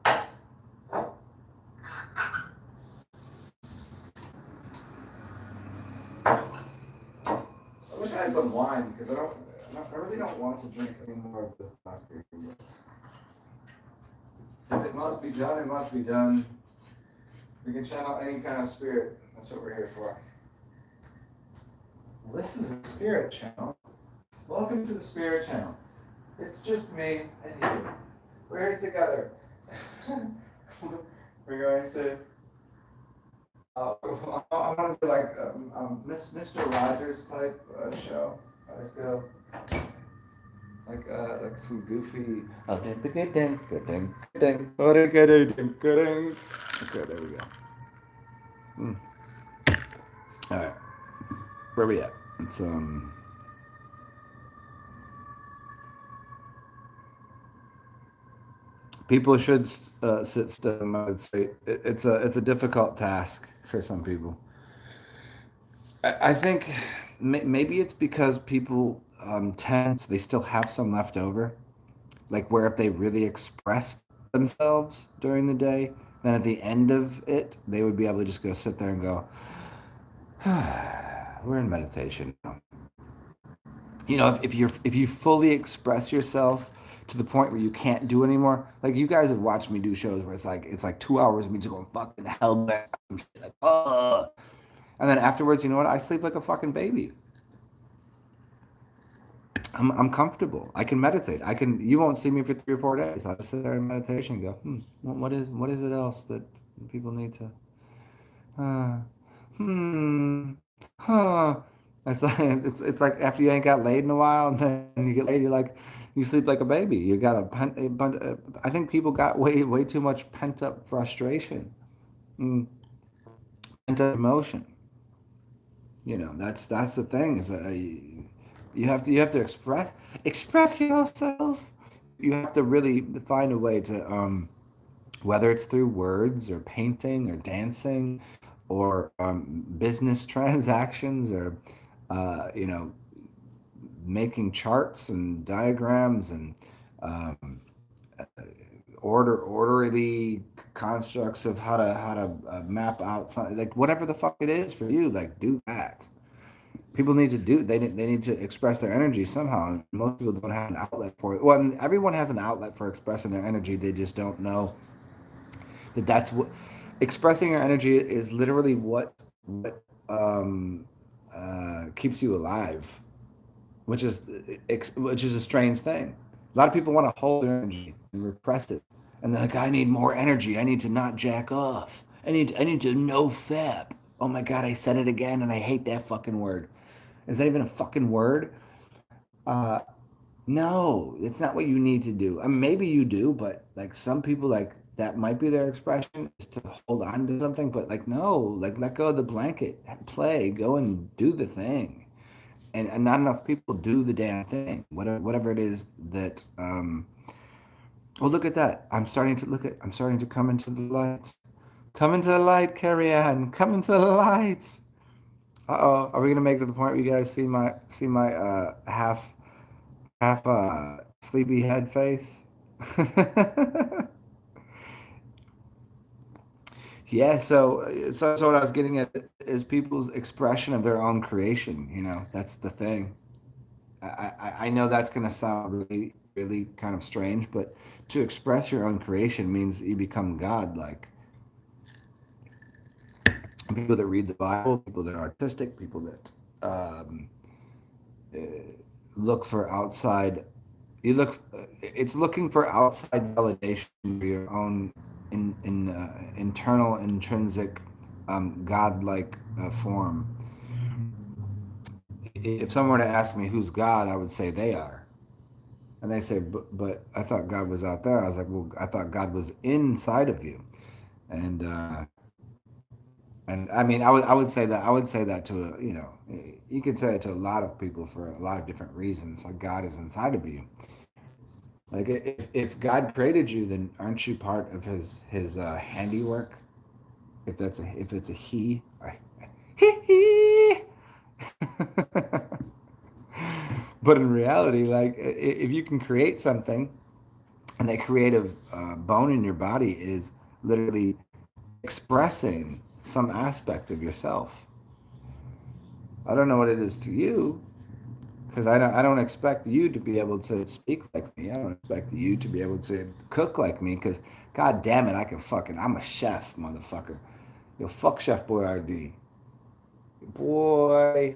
I wish I had some wine because I really don't want to drink any more of this vodka. If it must be done, it must be done. We can channel any kind of spirit. That's what we're here for. This is a spirit channel. Welcome to the spirit channel. It's just me and you. We're here together. We're going to. I want to do like Mr. Rogers type show. Let's go. Like some goofy. Okay, there we go. All right, where we at? It's people should sit still. I would say it's a difficult task for some people. I think maybe it's because people they still have some left over, like where if they really expressed themselves during the day, then at the end of it, they would be able to just go sit there and go, we're in meditation now. You know, if you fully express yourself to the point where you can't do anymore, like you guys have watched me do shows where it's like 2 hours of me just going fucking hell back, like, and then afterwards, you know what? I sleep like a fucking baby. I'm comfortable. I can meditate. You won't see me for 3 or 4 days. I'll just sit there in meditation and go, what is it else that people need to, uh, hmm, huh. It's like after you ain't got laid in a while and then you get laid, you sleep like a baby. You got I think people got way too much pent up frustration, mm, pent up emotion. You know, that's the thing is that you have to express yourself. You have to really find a way to whether it's through words or painting or dancing or business transactions or you know, making charts and diagrams and um, orderly constructs of how to map out something, like whatever the fuck it is for you, like do that. People need to they need to express their energy somehow, and most people don't have an outlet for it. Well, I mean, everyone has an outlet for expressing their energy. They just don't know that that's what Expressing your energy is literally what um, keeps you alive, which is a strange thing. A lot of people want to hold their energy and repress it, and they're like, "I need more energy. I need to not jack off. I need to no fap." Oh my god, I said it again, and I hate that fucking word. Is that even a fucking word? Uh, no, it's not what you need to do. I mean, maybe you do, but like some people, like that might be their expression is to hold on to something. But like, no, like let go of the blanket, play, go and do the thing. And not enough people do the damn thing. Whatever it is that. Oh, look at that! I'm starting to look at. I'm starting to come into the lights. Come into the light, Carrie Ann. Come into the lights. Uh oh. Are we gonna make it to the point where you guys see my half sleepy head face? Yeah, so what I was getting at is people's expression of their own creation. That's the thing. I know that's going to sound really really kind of strange, but to express your own creation means you become God. Like people that read the Bible, people that are artistic, people that um, look for outside. You look. It's looking for outside validation for your own internal intrinsic godlike form. If someone were to ask me who's God, I would say they are. And they say, but I thought God was out there. I was like, well, I thought God was inside of you. And and I mean, I would say that to you could say it to a lot of people for a lot of different reasons. Like God is inside of you. Like if God created you, then aren't you part of his handiwork? If it's a he, he. But in reality, like if you can create something, and that creative bone in your body is literally expressing some aspect of yourself. I don't know what it is to you, because I don't expect you to be able to speak like me. I don't expect you to be able to cook like me, because god damn it, I'm a chef, motherfucker. Yo, fuck Chef Boyardee. Boy,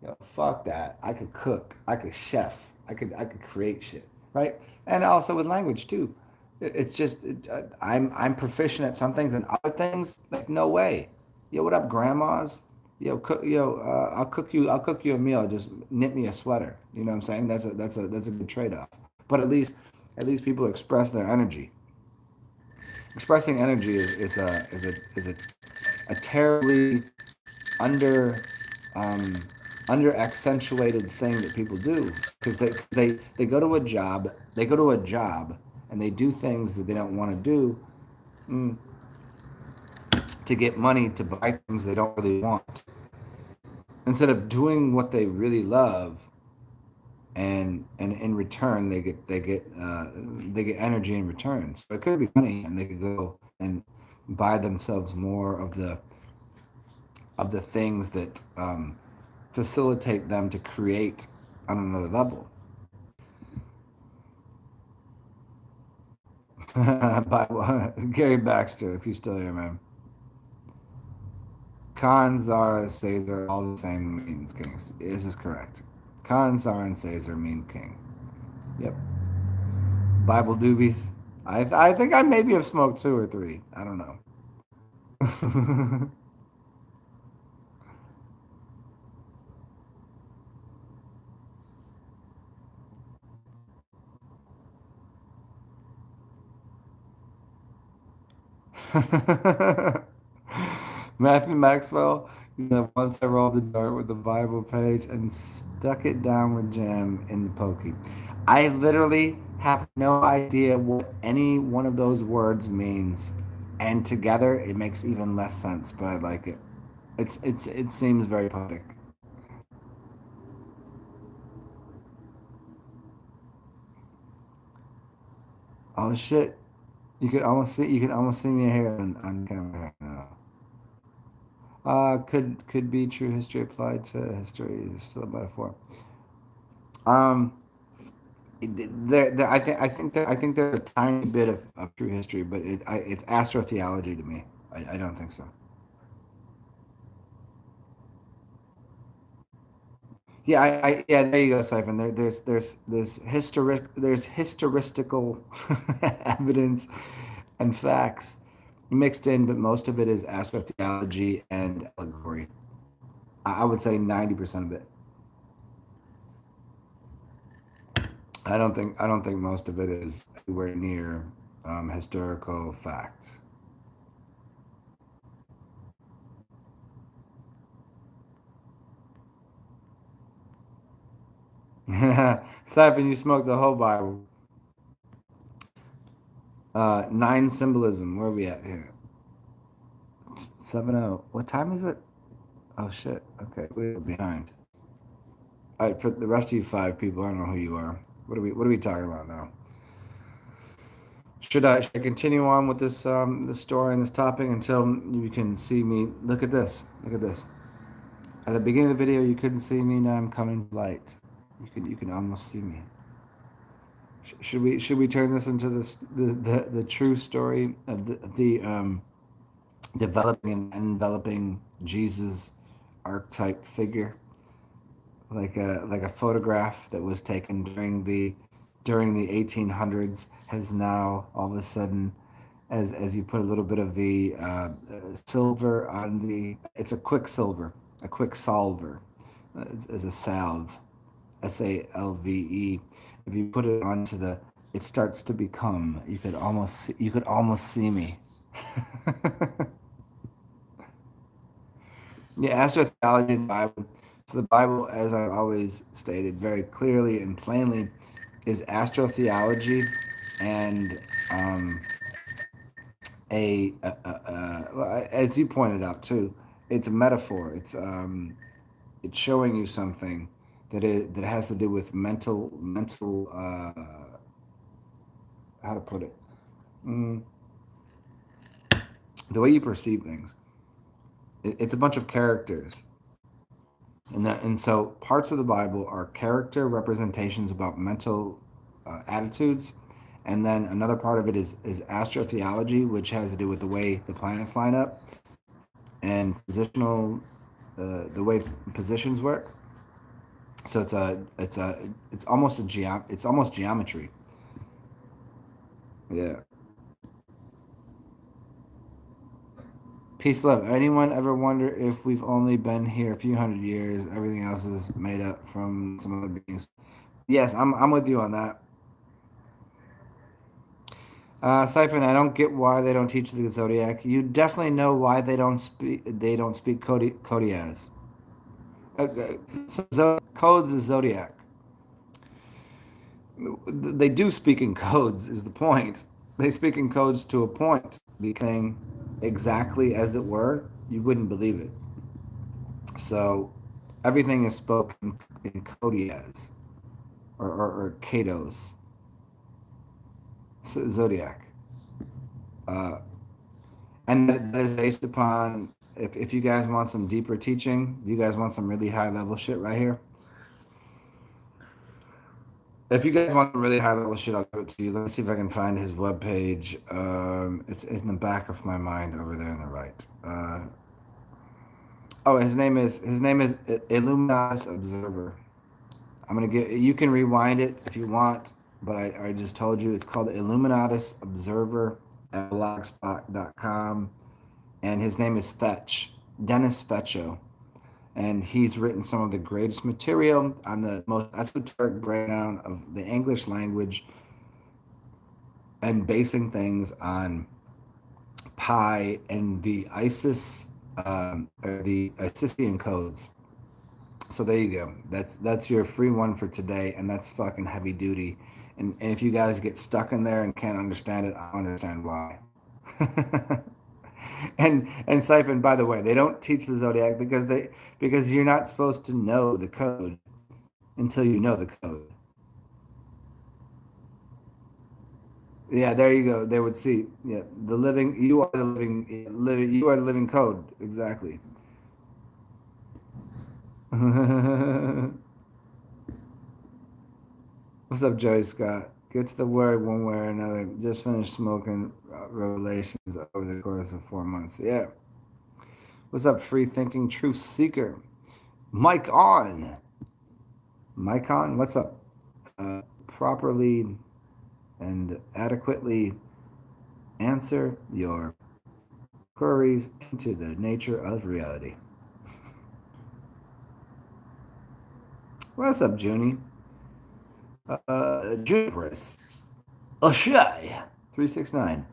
yo, fuck that. I could cook. I could chef. I could create shit, right? And also with language too. It's just I'm proficient at some things, and other things like no way. Yo, what up, grandmas? I'll cook you a meal. Just knit me a sweater. You know what I'm saying? That's a good trade off. But at least people express their energy. Expressing energy is a terribly under um, under accentuated thing that people do, because they go to a job and they do things that they don't want to do, mm, to get money to buy things they don't really want, instead of doing what they really love, and in return they get energy in return. So it could be money, and they could go and buy themselves more of the things that facilitate them to create on another level. By Gary Baxter, if you're still here, man. Khan, Zara, Caesar, all the same means kings. This is correct. Khan, Zara, and Caesar mean king. Yep. Bible doobies. I think I maybe have smoked two or three. I don't know. Matthew Maxwell, once I rolled the dart with the Bible page and stuck it down with jam in the pokey. I literally have no idea what any one of those words means, and together it makes even less sense. But I like it. It seems very poetic. Oh shit! You can almost see me here on camera now. Could be true history applied to history is still a metaphor. Um, I think there's a tiny bit of true history, but it's astrotheology to me. I don't think so. Yeah, yeah. There you go, Siphon. There's historical evidence and facts mixed in, but most of it is astrotheology and allegory. I would say 90% of it. I don't think most of it is anywhere near historical fact. Siphon, you smoked the whole Bible. Nine symbolism. Where are we at here? 7:0. What time is it? Oh shit. Okay, we're behind. All right, for the rest of you five people, I don't know who you are. What are we talking about now? Should I continue on with this story and this topic until you can see me? Look at this. Look at this. At the beginning of the video, you couldn't see me. Now I'm coming to light. You can almost see me. Should we turn this into the true story of the developing and enveloping Jesus archetype figure, like a photograph that was taken during the 1800s has now all of a sudden, as you put a little bit of the silver on the, it's a quicksilver, a quicksilver, it's a salve, SALVE. If you put it onto the, it starts to become. You could almost see me. Yeah, astrotheology in the Bible. So the Bible, as I've always stated very clearly and plainly, is astrotheology and um, well, as you pointed out too, it's a metaphor. It's showing you something that has to do with mental how to put it, mm, the way you perceive things. It's a bunch of characters. And so parts of the Bible are character representations about mental attitudes, and then another part of it is astrotheology, which has to do with the way the planets line up and positional, the way positions work. So it's almost geometry. Yeah. Peace, love. Anyone ever wonder if we've only been here a few hundred years? Everything else is made up from some other beings. Yes, I'm with you on that. Siphon, I don't get why they don't teach the zodiac. You definitely know why they don't speak Kodiaz. Okay. So codes is zodiac. They do speak in codes is the point. They speak in codes to a point. Because exactly as it were, you wouldn't believe it. So everything is spoken in Kodiaz or Kados. Zodiac. Uh, And that is based upon, if you guys want some deeper teaching, you guys want some really high level shit right here. If you guys want some really high level shit, I'll give it to you. Let me see if I can find his webpage. It's in the back of my mind over there on the right. Oh, his name is Illuminatus Observer. I'm gonna get, you can rewind it if you want, but I just told you it's called Illuminatus Observer at blogspot.com, and his name is Fetch, Dennis Fetcho, and he's written some of the greatest material on the most esoteric breakdown of the English language and basing things on pi and the ISIS, or the Isisian codes. So there you go. That's your free one for today, and that's fucking heavy duty. And if you guys get stuck in there and can't understand it, I understand why. And Siphon, by the way, they don't teach the zodiac because you're not supposed to know the code until you know the code. Yeah, there you go. They would see. Yeah, the living. You are the living. You are the living code. Exactly. What's up, Joey Scott? Get to the word one way or another. Just finished smoking. revelations over the course of 4 months. Yeah. What's up, free thinking truth seeker? Mike on. Mike on. What's up? Properly and adequately answer your queries into the nature of reality. What's up, Junie? Juniperus. Ashai. 369.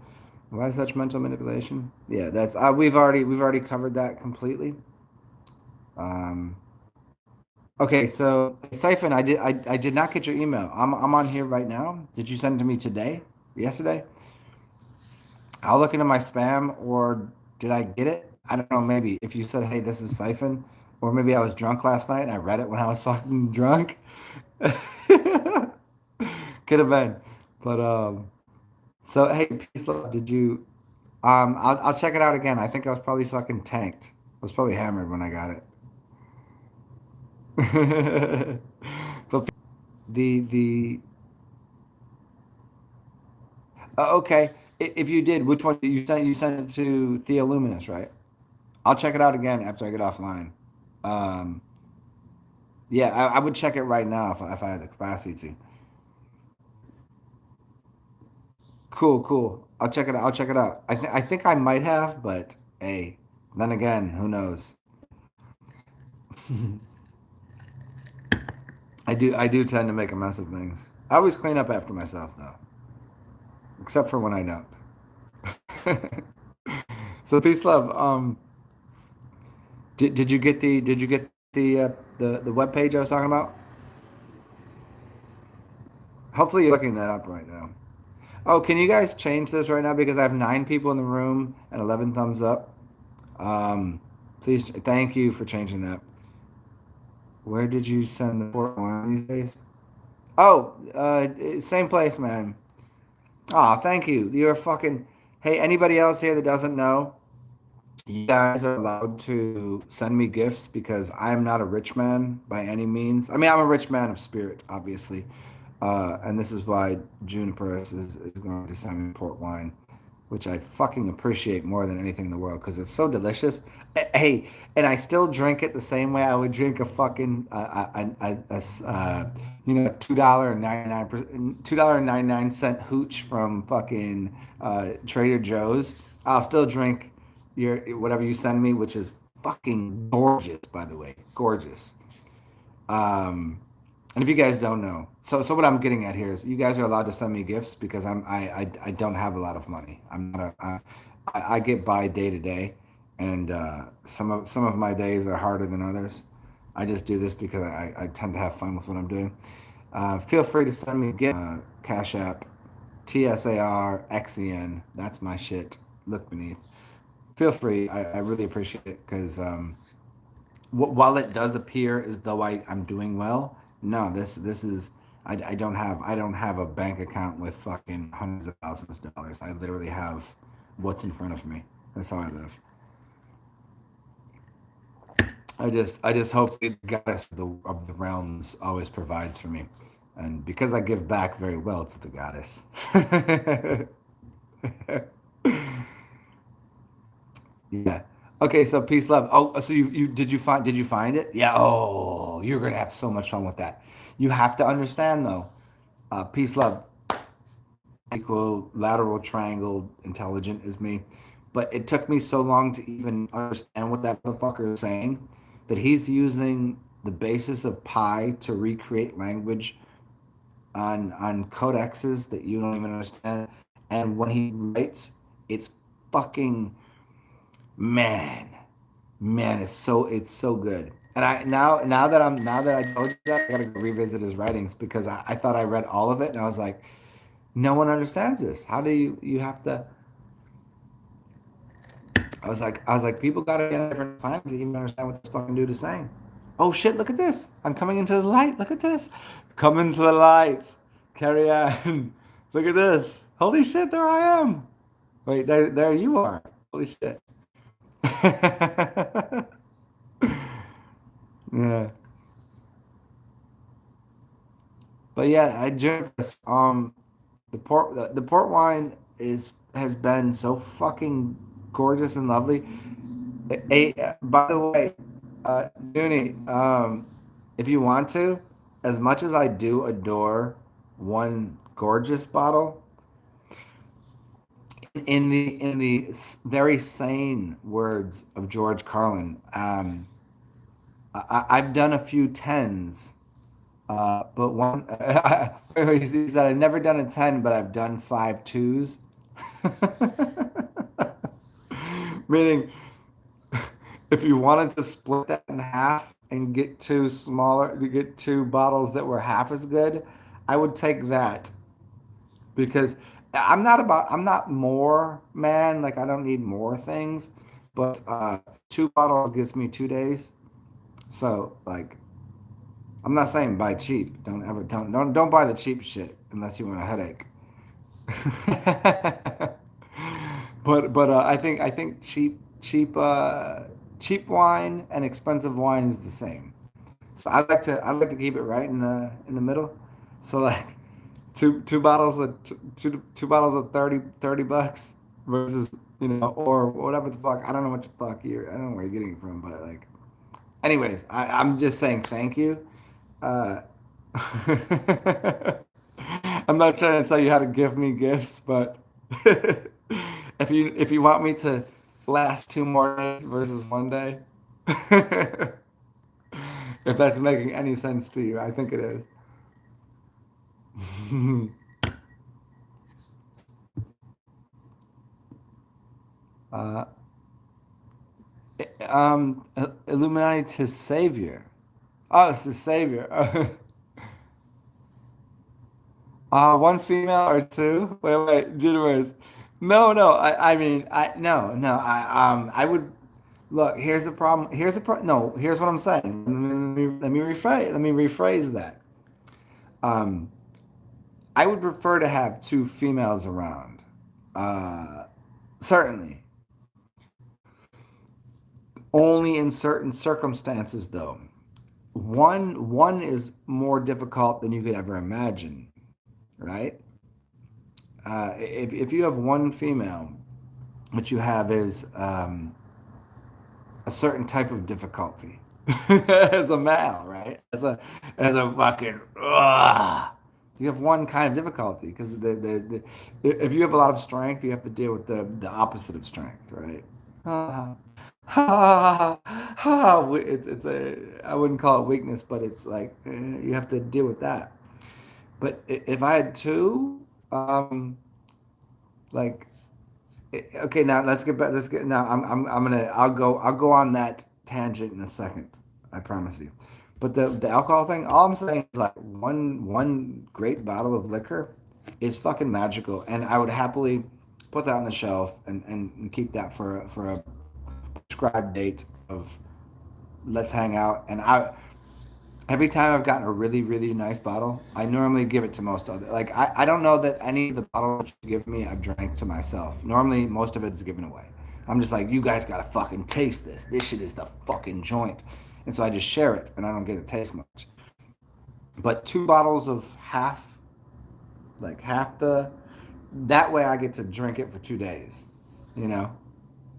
Why such mental manipulation? Yeah, that's we've already covered that completely. Um, okay, so Siphon, I did not get your email. I'm on here right now. Did you send it to me today? Yesterday? I'll look into my spam, or did I get it? I don't know. Maybe if you said, "Hey, this is Siphon," or maybe I was drunk last night and I read it when I was fucking drunk. Could have been, but So hey, peace love. Did you? I'll check it out again. I think I was probably fucking tanked. I was probably hammered when I got it. But the okay. If you did, which one you sent? You sent it to Thea Luminous, right? I'll check it out again after I get offline. Um, yeah, I would check it right now if I had the capacity to. Cool, cool. I'll check it out. I'll check it out. I think I might have, but hey, then again, who knows? I do tend to make a mess of things. I always clean up after myself though, except for when I don't. So peace, love. Did you get the web page I was talking about? Hopefully you're looking that up right now. Oh, can you guys change this right now because I have 9 people in the room and 11 thumbs up. Um, please, thank you for changing that. Where did you send the port one these days? Oh, same place, man. Aw, thank you. You're fucking. Hey, anybody else here that doesn't know? You guys are allowed to send me gifts because I'm not a rich man by any means. I mean, I'm a rich man of spirit, obviously. And this is why Juniper is going to send me port wine, which I fucking appreciate more than anything in the world because it's so delicious. Hey, and I still drink it the same way I would drink a fucking $2.99 hooch from fucking Trader Joe's. I'll still drink your whatever you send me, which is fucking gorgeous, by the way, gorgeous. Um, and if you guys don't know, so what I'm getting at here is you guys are allowed to send me gifts because I don't have a lot of money. I'm not I get by day to day, and some of my days are harder than others. I just do this because I tend to have fun with what I'm doing. Feel free to send me a gift. Cash App, TSARXEN. That's my shit. Look beneath. Feel free. I really appreciate it because while it does appear as though I'm doing well, no, this is I don't have a bank account with fucking hundreds of thousands of dollars. I literally have what's in front of me. That's how I live. I just hope the goddess of the realms always provides for me, and because I give back very well to the goddess. Yeah. Okay, so peace, love. Oh, so you did you find it? Yeah. Oh, you're gonna have so much fun with that. You have to understand though, peace, love, equal lateral triangle intelligent is me, but it took me so long to even understand what that motherfucker is saying that he's using the basis of pi to recreate language on codexes that you don't even understand, and when he writes, it's fucking man. Man, it's so good. And I now that I told you that, I gotta go revisit his writings because I thought I read all of it and I was like, no one understands this. How do you have to? I was like, people gotta be on different planets to even understand what this fucking dude is saying. Oh shit! Look at this. I'm coming into the light. Look at this. Come into the light. Carry on. Look at this. Holy shit! There I am. Wait, there you are. Holy shit. Yeah. But yeah, I drink this. The port wine is has been so fucking gorgeous and lovely. By the way, Dooney, if you want to, as much as I do adore one gorgeous bottle, in the very sane words of George Carlin, I've done a few tens, but one he said I've never done a 10, but I've done five twos. Meaning, if you wanted to split that in half and get two smaller, to get two bottles that were half as good, I would take that because I'm not more man, like I don't need more things, but two bottles gives me 2 days. So like I'm not saying buy cheap. Don't buy the cheap shit unless you want a headache. But I think cheap wine and expensive wine is the same. So I like to keep it right in the middle. So like two bottles of two bottles of 30 bucks versus or whatever the fuck. I don't know what the fuck I don't know where you're getting it from, but like anyways, I'm just saying thank you. Uh, I'm not trying to tell you how to give me gifts, but if you want me to last 2 more days versus one day, if that's making any sense to you, I think it is. uh, Illuminati to savior. Oh, it's the savior. One female or two? Wait, Generous. No, no. I mean, no, no. I would look. Here's the problem. Here's the No, here's what I'm saying. Let me rephrase that. Um, I would prefer to have two females around. Uh, Certainly, only in certain circumstances, though. One is more difficult than you could ever imagine, right? If you have one female, what you have is a certain type of difficulty as a male, right? As a fucking you have one kind of difficulty because if you have a lot of strength, you have to deal with the opposite of strength, right? Ah, ha, ha, ha. It's a I wouldn't call it weakness, but it's like you have to deal with that. But if I had two, like okay, now let's get back. Let's get now. I'll go on that tangent in a second. I promise you. But the alcohol thing, all I'm saying is like one great bottle of liquor is fucking magical, and I would happily put that on the shelf and keep that for a prescribed date of let's hang out. And every time I've gotten a really, really nice bottle, I normally give it to most other. Like I don't know that any of the bottles you give me I've drank to myself. Normally, most of it is given away. I'm just like, you guys gotta fucking taste this. This shit is the fucking joint. And so I just share it, and I don't get to taste much. But two bottles of half the, that way I get to drink it for 2 days. You know.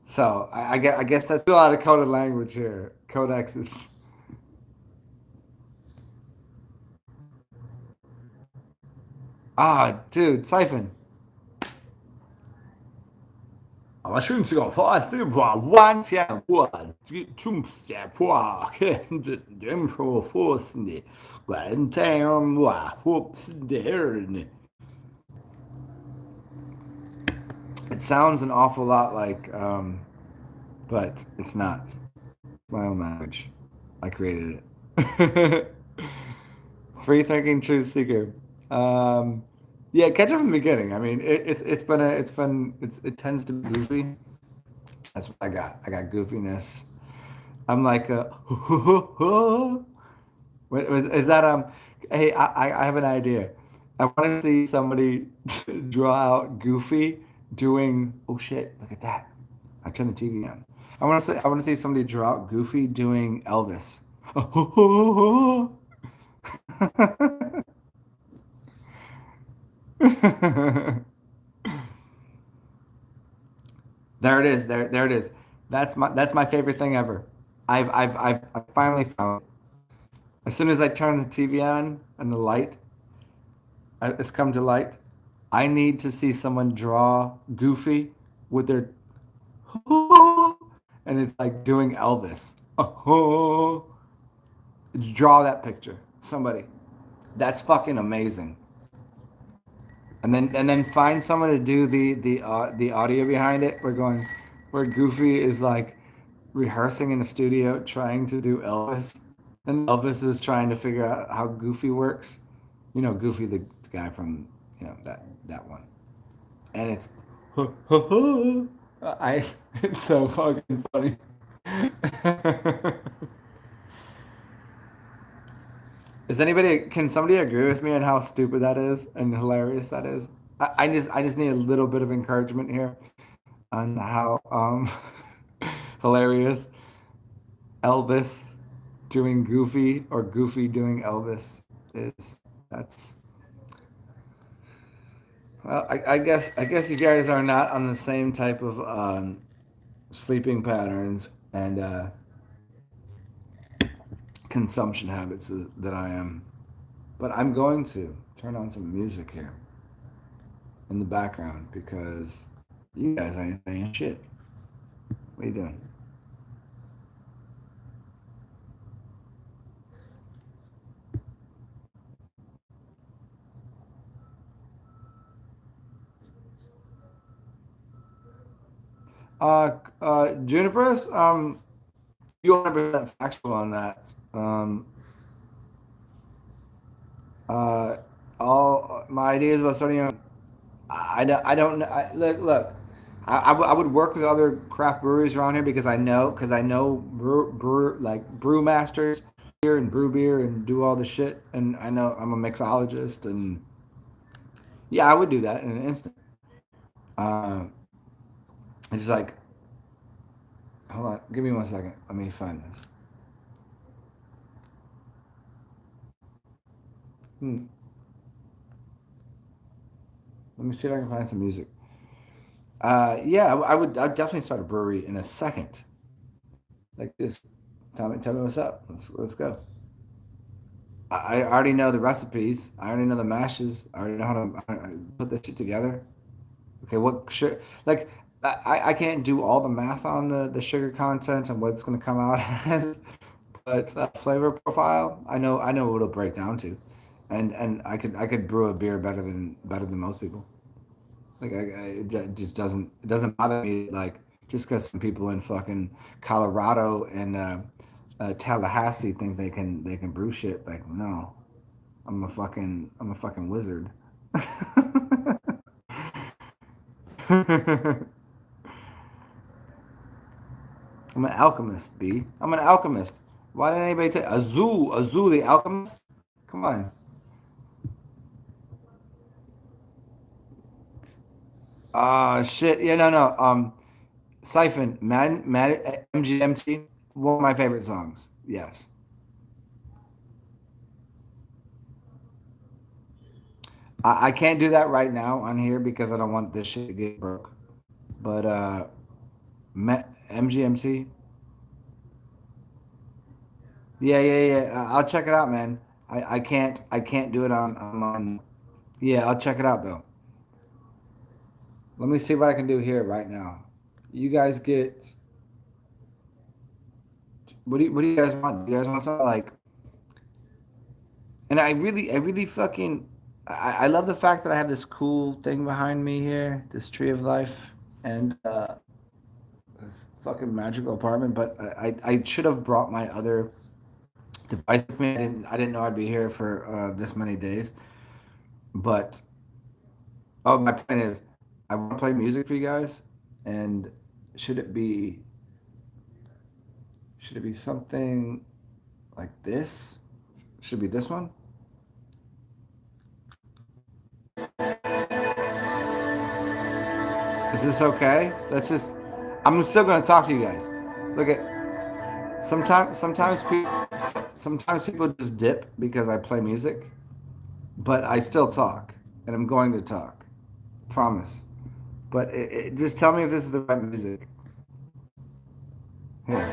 So I guess that's a lot of coded language here. Codexes. Dude, siphon. 我甚至发这把弯下我这种下坡，看着人说 force 呢，完全我 force there. It sounds an awful lot like, but it's not. It's my own language. I created it. Free thinking truth seeker. Um, yeah, catch up from the beginning. I mean, it tends to be goofy. That's what I got. I got goofiness. I'm like, wait, is that Hey, I have an idea. I want to see somebody draw out Goofy doing. Oh shit! Look at that. I turned the TV on. I want to see somebody draw out Goofy doing Elvis. There it is. There it is. That's my favorite thing ever. I've finally found it. As soon as I turn the TV on and the light, it's come to light. I need to see someone draw Goofy with their and it's like doing Elvis. Draw that picture, somebody. That's fucking amazing. And then find someone to do the audio behind it. Where Goofy is like rehearsing in the studio trying to do Elvis, and Elvis is trying to figure out how Goofy works. You know, Goofy, the guy from that one, and it's I it's so fucking funny. Can somebody agree with me on how stupid that is and hilarious that is? I just need a little bit of encouragement here on how hilarious Elvis doing Goofy or Goofy doing Elvis is. That's well, I guess you guys are not on the same type of sleeping patterns and consumption habits that I am. But I'm going to turn on some music here in the background because you guys ain't saying shit. What are you doing? Juniper's, you're 100% factual on that. Uh, all my ideas about starting your I don't know. Look. I would work with other craft breweries around here because I know like brewmasters here and brew beer and do all the shit and I know I'm a mixologist and yeah I would do that in an instant. Uh, it's just like hold on, give me 1 second. Let me find this. Hmm. Let me see if I can find some music. Yeah, I'd definitely start a brewery in a second. Like just tell me what's up. Let's go. I already know the recipes. I already know the mashes. I already know how to put this shit together. Okay, what sugar? Like, I can't do all the math on the sugar content and what it's going to come out as, but flavor profile, I know what it'll break down to, and I could brew a beer better than most people. Like, it just it doesn't bother me. Like, just because some people in fucking Colorado and Tallahassee think they can brew shit. Like, no, I'm a fucking wizard. I'm an alchemist, B. I'm an alchemist. Why didn't anybody take Azul the alchemist? Come on. Shit. Yeah, no. Siphon, Mad MGMT, one of my favorite songs. Yes. I can't do that right now on here because I don't want this shit to get broke. But MGMT, yeah. I'll check it out, man. I can't do it on. Yeah, I'll check it out though. Let me see what I can do here right now. You guys get what do you guys want? Do you guys want something like? And I really fucking I love the fact that I have this cool thing behind me here, this tree of life, and this fucking magical apartment. But I should have brought my other device with me. I didn't know I'd be here for this many days. But oh, my point is, I want to play music for you guys, and should it be should it be something like this? Should it be this one? Is this okay? Let's just. I'm still gonna talk to you guys. Look at sometimes people just dip because I play music, but I still talk, and I'm going to talk. Promise. But just tell me if this is the right music. Here.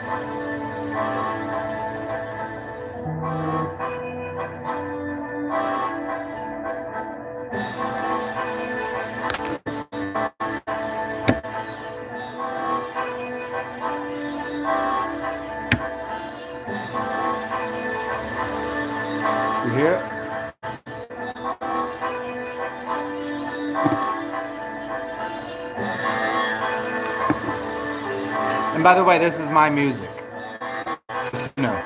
You hear it? And by the way, this is my music. Just so you know.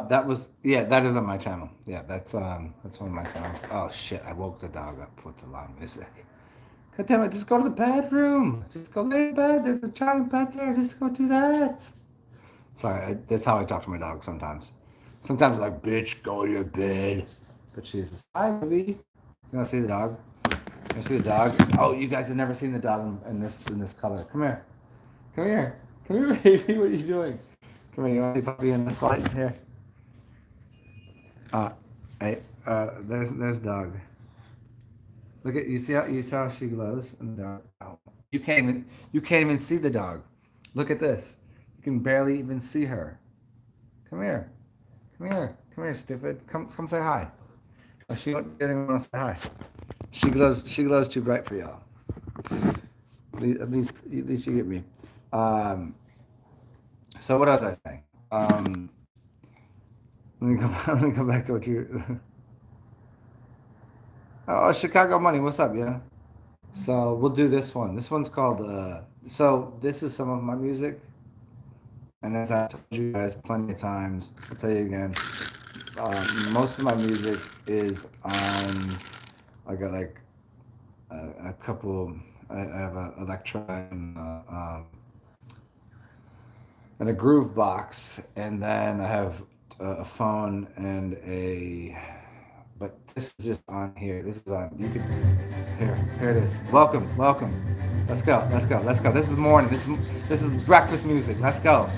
That was yeah. That is on my channel. Yeah, that's one of my songs. Oh shit! I woke the dog up with the loud music. God damn it! Just go to the bedroom. Just go lay in bed. There's a giant bed there. Just go do that. Sorry, that's how I talk to my dog sometimes. Sometimes I'm like, bitch, go to your bed. But she's just, hi, baby. You want to see the dog? You want to see the dog? Oh, you guys have never seen the dog in this color. Come here. Come here. Come here, baby. What are you doing? Come here. You want to see puppy in this light? Here. Uh, hey, there's dog. Look at you see how she glows in the dog. Oh, you can't even see the dog. Look at this. You can barely even see her. Come here. Come here, stupid. Come say hi. Oh, she didn't want to say hi. She glows too bright for y'all. At least you get me. Um, so what else I think? Let me come back to what you. Oh, Chicago Money. What's up, yeah? So we'll do this one. This one's called. So this is some of my music, and as I told you guys plenty of times, I'll tell you again. Most of my music is on. I got like a couple. I have a Electra and a groove box, and then I have a phone and a. But this is just on here. This is on. You can. Here it is. Welcome. Let's go. This is morning. This is breakfast music. Let's go.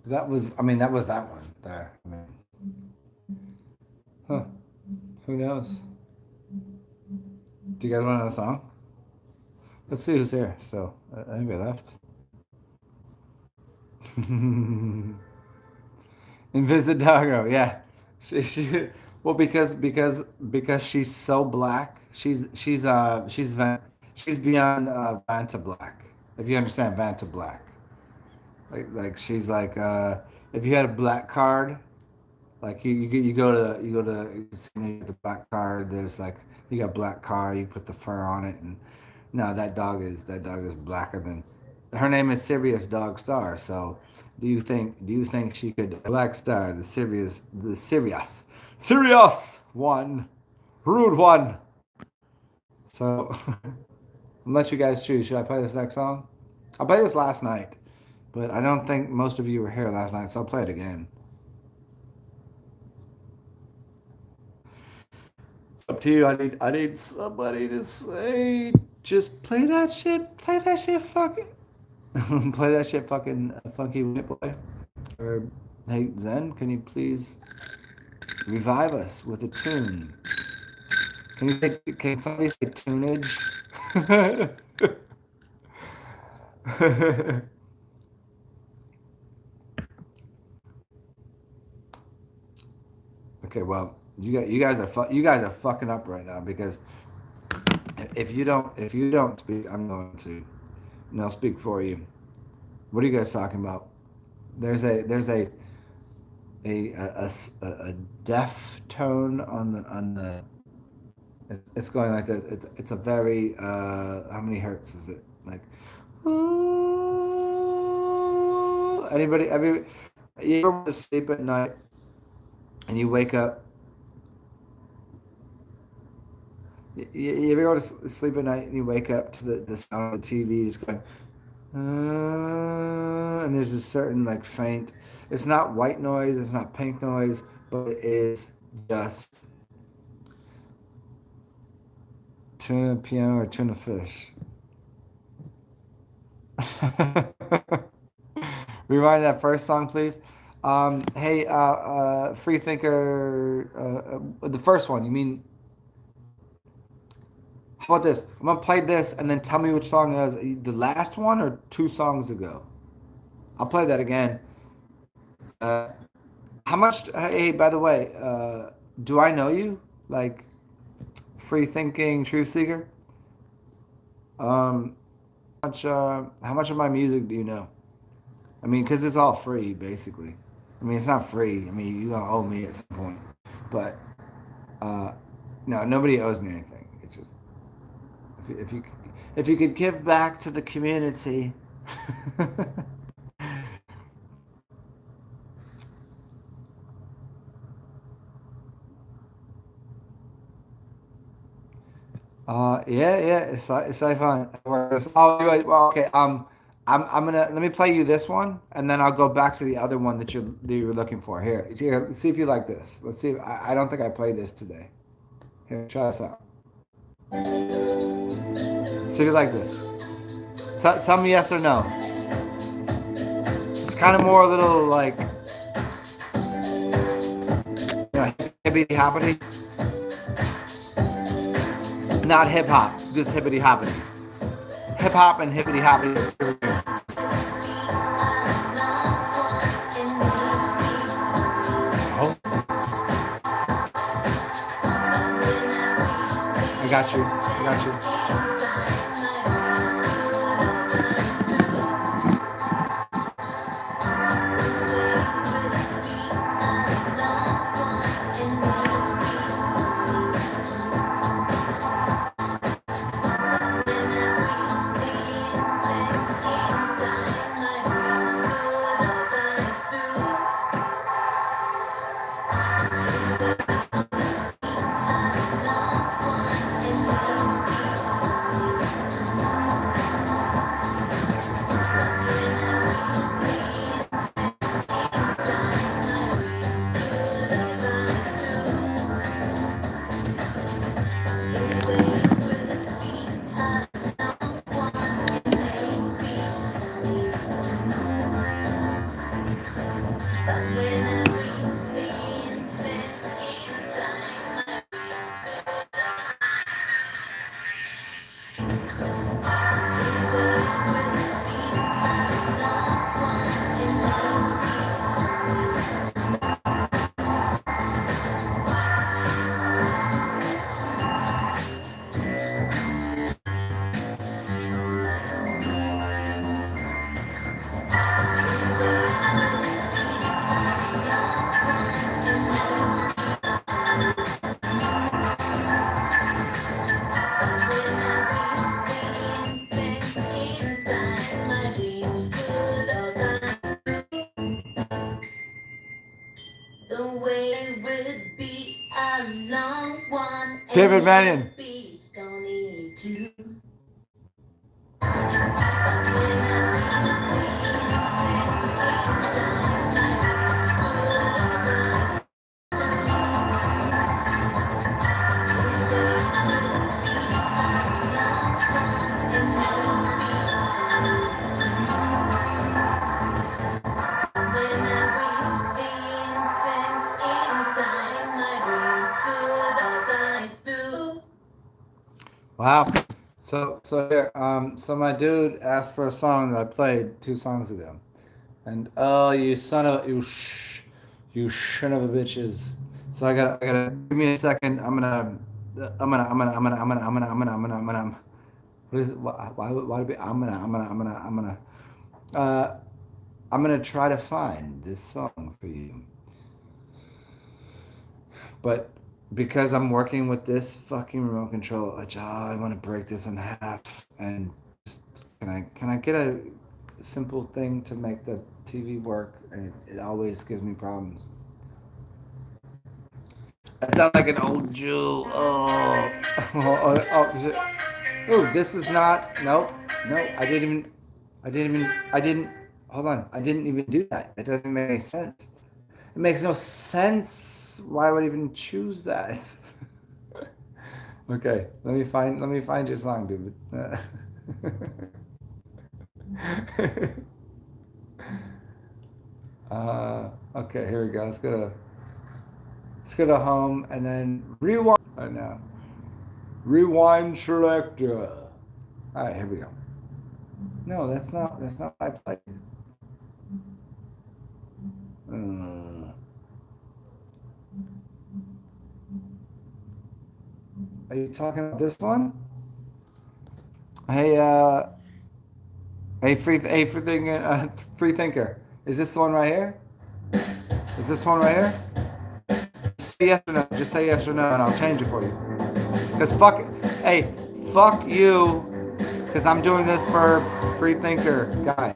That was, I mean, that was that one there. I mean, huh? Who knows? Do you guys want another song? Let's see who's here. So, anybody left? Invisidago, yeah. Well, because she's so black. She's beyond Vanta Black. If you understand Vanta Black, like she's like if you had a black card, like you go to you get the black card. There's like you got black card. You put the fur on it, and no, that dog is blacker than. Her name is Sirius Dog Star. So, do you think she could Black Star the Sirius one rude one? So, I'll let you guys choose. Should I play this next song? I played this last night, but I don't think most of you were here last night, so I'll play it again. It's up to you. I need somebody to say, just play that shit, fucking, play that shit, fucking funky white boy. Or hey Zen, can you please revive us with a tune? Can somebody say tunage? Okay, well, you guys are fucking up right now because if you don't speak, I'm going to, and I'll speak for you. What are you guys talking about? There's a deaf tone on the. It's going like this. It's a very how many hertz is it? Like, anybody, you ever want to sleep at night and you wake up. You ever go to sleep at night and you wake up to the sound of the TV just going, and there's a certain like faint. It's not white noise. It's not pink noise, but it is just tuna piano or tuna fish. Rewind that first song, please. Hey, free thinker, the first one. You mean how about this? I'm gonna play this and then tell me which song it was. The last one or 2 songs ago? I'll play that again. Uh, how much? Hey, by the way, do I know you? Like free thinking truth seeker. Um, how much of my music do you know? I mean, because it's all free, basically. I mean, it's not free. I mean, you don't owe me at some point, but uh, no, nobody owes me anything. It's just if you could give back to the community. Yeah, yeah, it's like fun. Oh, well, okay. I'm gonna let me play you this one, and then I'll go back to the other one that you were looking for. Here, let's see if you like this. Let's see. I don't think I played this today. Here, try this out. See if you like this. Tell me yes or no. It's kind of more a little like, hippity hoppity, not hip hop, just hippity hoppity. Hip hop and hippity hoppity. Oh, I got you. I got you. David Mannion. Wow. So here, so my dude asked for a song that I played 2 songs ago, and oh, you son of a bitches. So I gotta give me a second. What is it? Why do we? Uh, I'm gonna try to find this song for you, but because I'm working with this fucking remote control, I want to break this in half. And just, can I get a simple thing to make the TV work? And it always gives me problems. I sound like an old Jew. Oh, shit. Ooh, this is not. Nope. Nope. I didn't. Hold on. I didn't even do that. It doesn't make any sense. It makes no sense. Why would I even choose that? Okay, let me find your song, dude. Okay, here we go. Let's go to home and then rewind right now. Rewind selector. All right, here we go. No, that's not what I played. Are you talking about this one? Hey, free thinker. Is this the one right here? Is this one right here? Say yes or no. Just say yes or no, and I'll change it for you. Cause hey, fuck you. Cause I'm doing this for free thinker guy.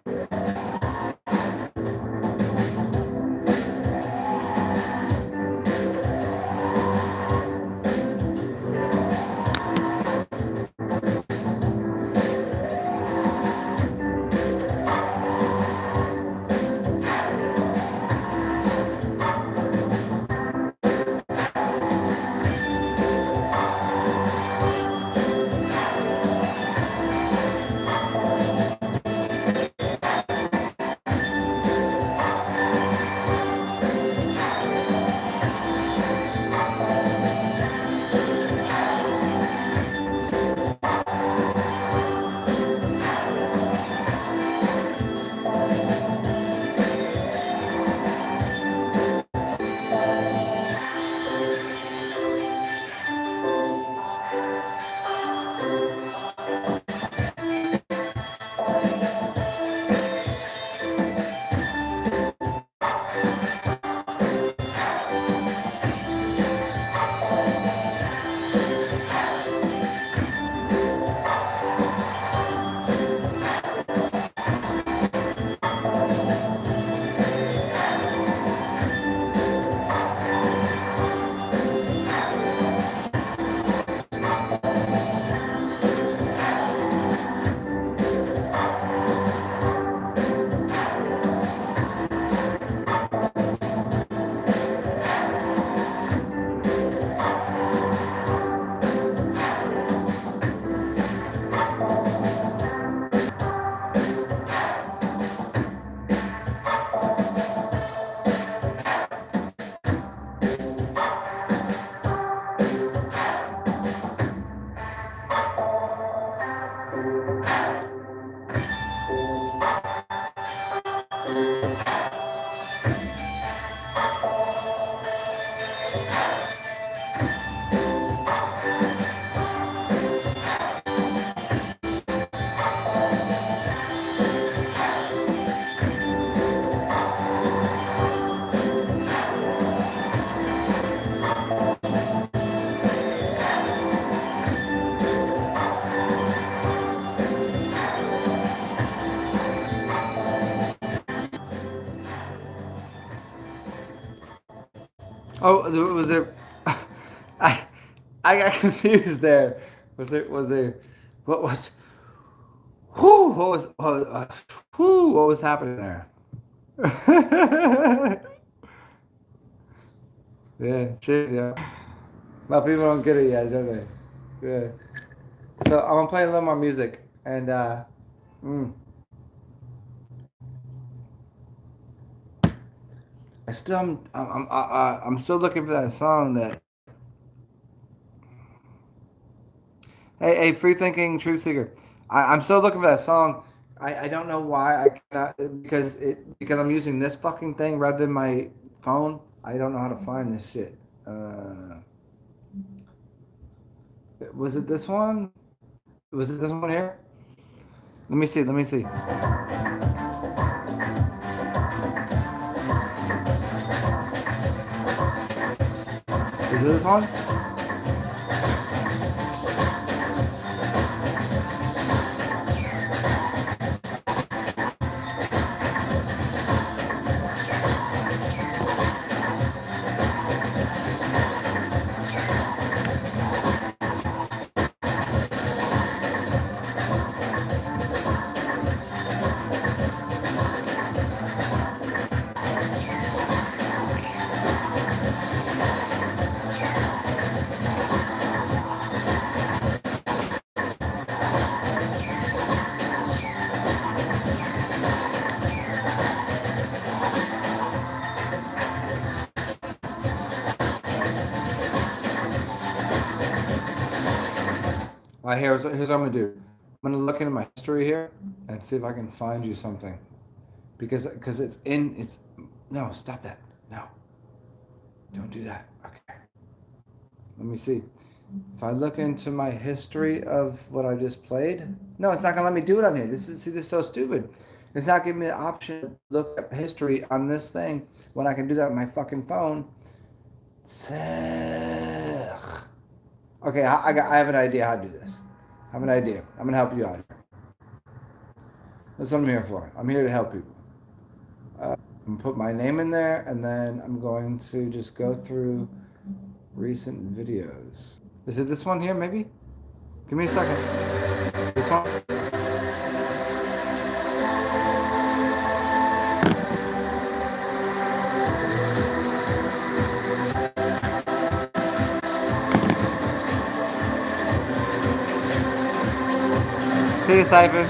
Oh, was it? I I got confused there. Was there what was whoo what was happening there? Yeah, cheers, yeah. A lot of people don't get it yet, don't they? Yeah. So I'm gonna play a little more music, and mm, I still I'm still looking for that song that. Hey, free thinking truth seeker. I'm still looking for that song. I don't know why I cannot because I'm using this fucking thing rather than my phone. I don't know how to find this shit. Was it this one? Was it this one here? Let me see. Let me see. Is it this one? All right, here's what I'm gonna do. I'm gonna look into my history here and see if I can find you something because it's no, stop that. No, don't do that. Okay, let me see. If I look into my history of what I just played, no, it's not gonna let me do it on here. This is so stupid. It's not giving me the option to look up history on this thing when I can do that on my fucking phone. Ugh. Okay, I have an idea how to do this. I have an idea. I'm gonna help you out here. That's what I'm here for. I'm here to help people. I'm gonna put my name in there, and then I'm going to just go through recent videos. Is it this one here, maybe? Give me a second. This one? See you, Cypher.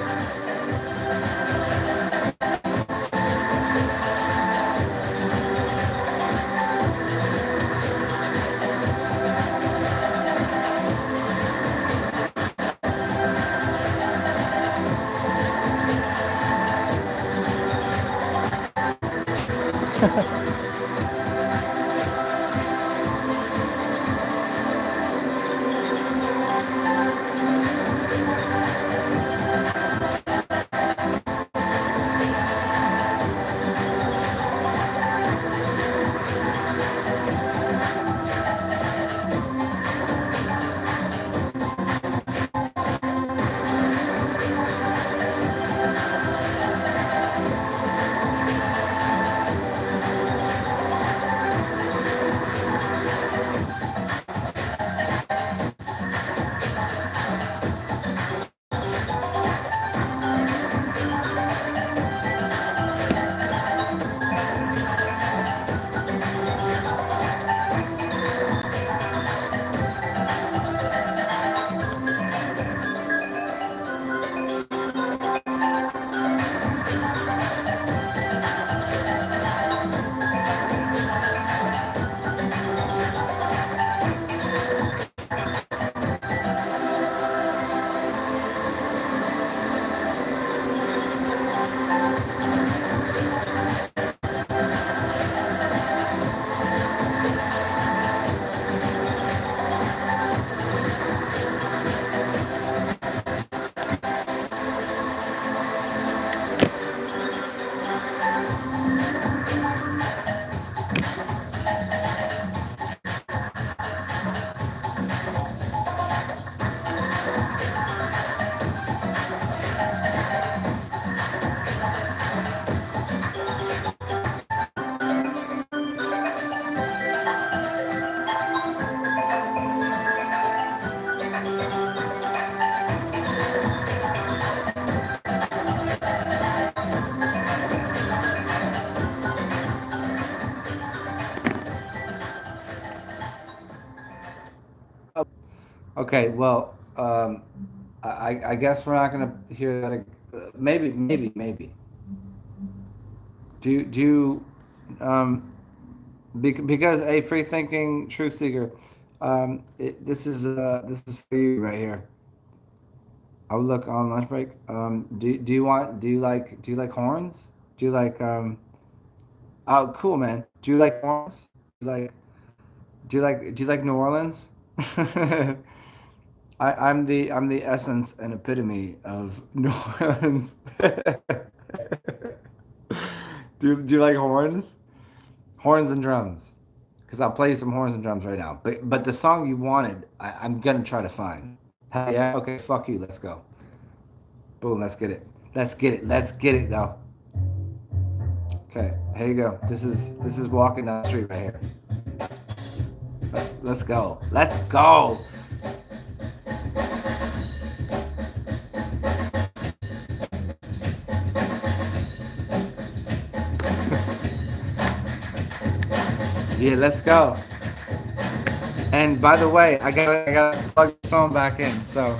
Okay, well, I guess we're not gonna hear that. Maybe. Do you, um, because a free thinking truth seeker, this is for you right here. I'll look on lunch break. Do you like horns? Do you like Oh, cool, man. Do you like horns? Do you like do you like New Orleans? I'm the essence and epitome of New Orleans. Do you like horns? Horns and drums. Because I'll play you some horns and drums right now. But the song you wanted, I'm gonna try to find. Hell yeah, okay, fuck you, let's go. Boom, let's get it. Let's get it. Let's get it though. Okay, here you go. This is walking down the street right here. Let's go. Let's go. Yeah, let's go. And by the way, I got to plug the phone back in. So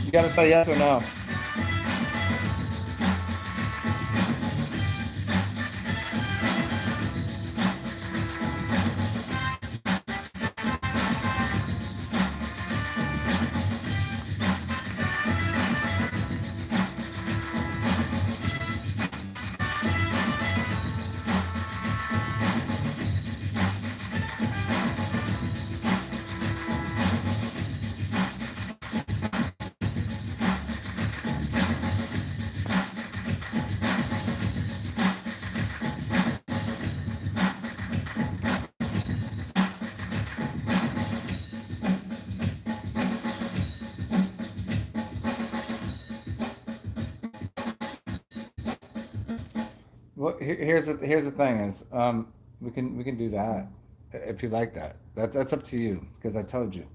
you gotta say yes or no. Well, here's the thing is we can do that if you like that. That's up to you because I told you.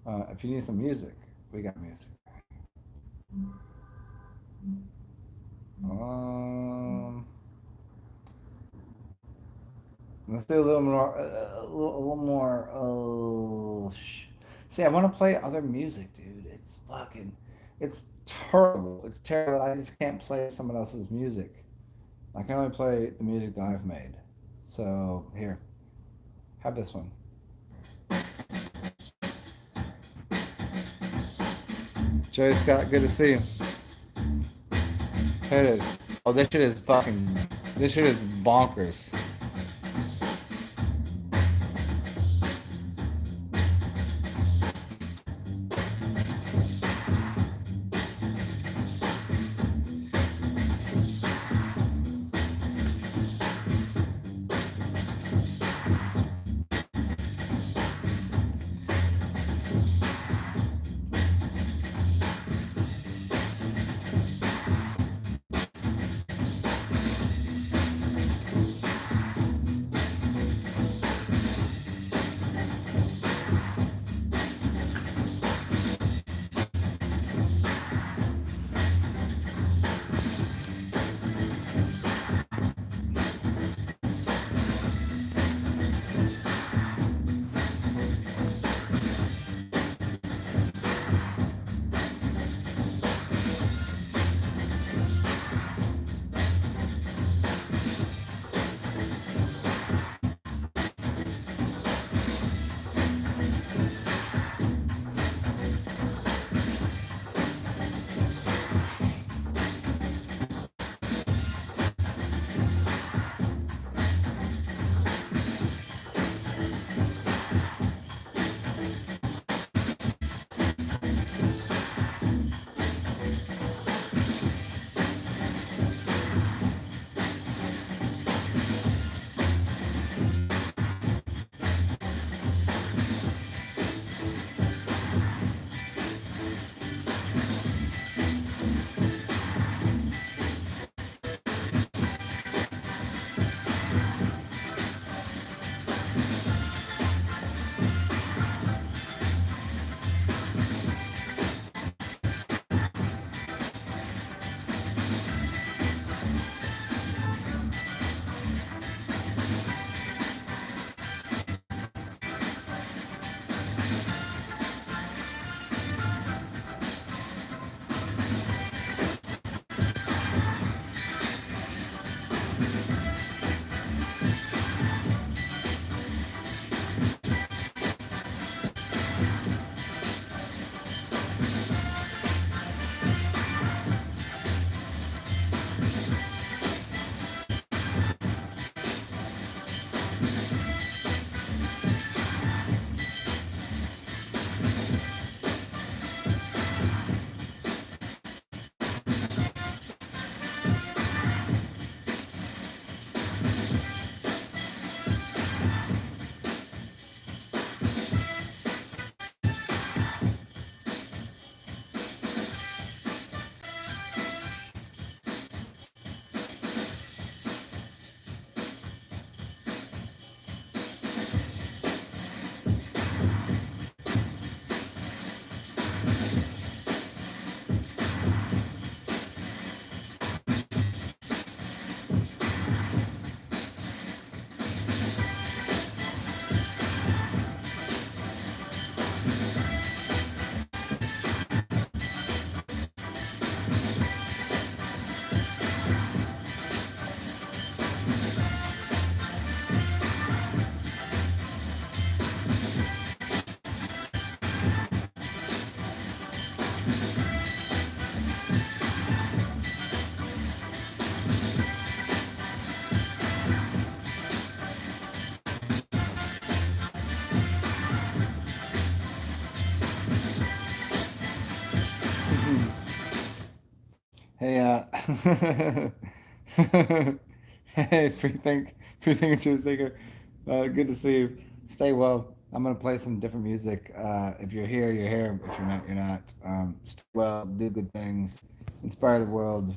If you need some music, we got music. Um, let's do a little more. A little more. Oh, see, I want to play other music, dude. It's terrible. It's terrible. I just can't play someone else's music. I can only play the music that I've made. So here, have this one. Joey Scott, good to see you. Here it is. Oh, this shit is fucking. This shit is bonkers. Hey, free thinker, true thinker. Good to see you. Stay well. I'm gonna play some different music. If you're here, you're here. If you're not, you're not. Stay well. Do good things. Inspire the world.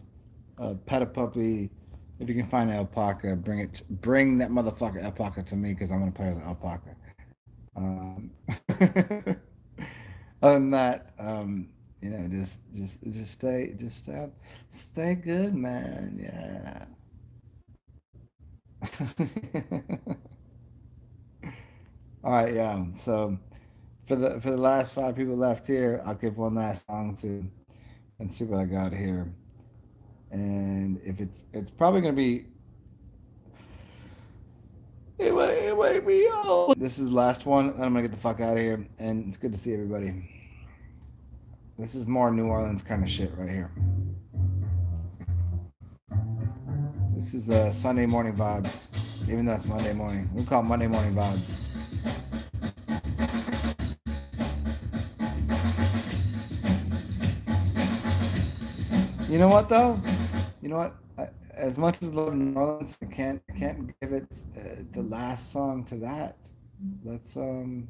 Pet a puppy. If you can find an alpaca, bring it. Bring that motherfucker alpaca to me because I'm gonna play with the alpaca. Um, other than that, stay good, man. Yeah. All right, yeah. So for the last five people left here, I'll give one last song to and see what I got here. And if it's probably gonna be it might be all. This is the last one, then I'm gonna get the fuck out of here. And it's good to see everybody. This is more New Orleans kind of shit right here. This is Sunday morning vibes, even though it's Monday morning. We call it Monday morning vibes. You know what though? You know what? As much as I love New Orleans, I can't give it the last song to that. Let's um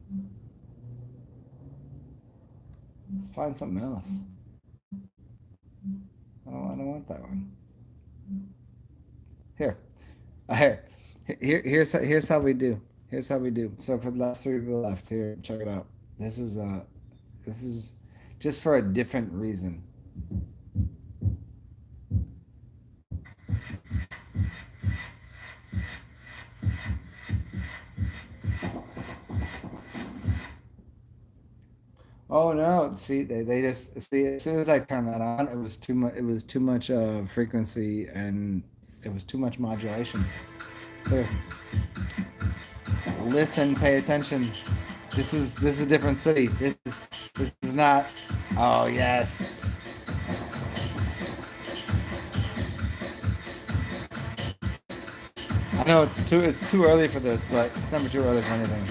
let's find something else. I don't want that one. Here, here, here's how we do. Here's how we do. So for the last three people left here, check it out. This is just for a different reason. Oh no! See, they just see as soon as I turned that on, it was too much. It was too much frequency and it was too much modulation. Here, listen, pay attention. This is a different city. This is not. Oh yes. I know it's too early for this, but it's never too early for anything.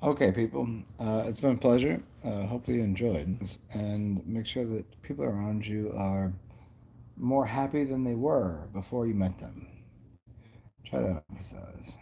Okay, people. It's been a pleasure. Hopefully you enjoyed, and make sure that people around you are more happy than they were before you met them. Try that exercise.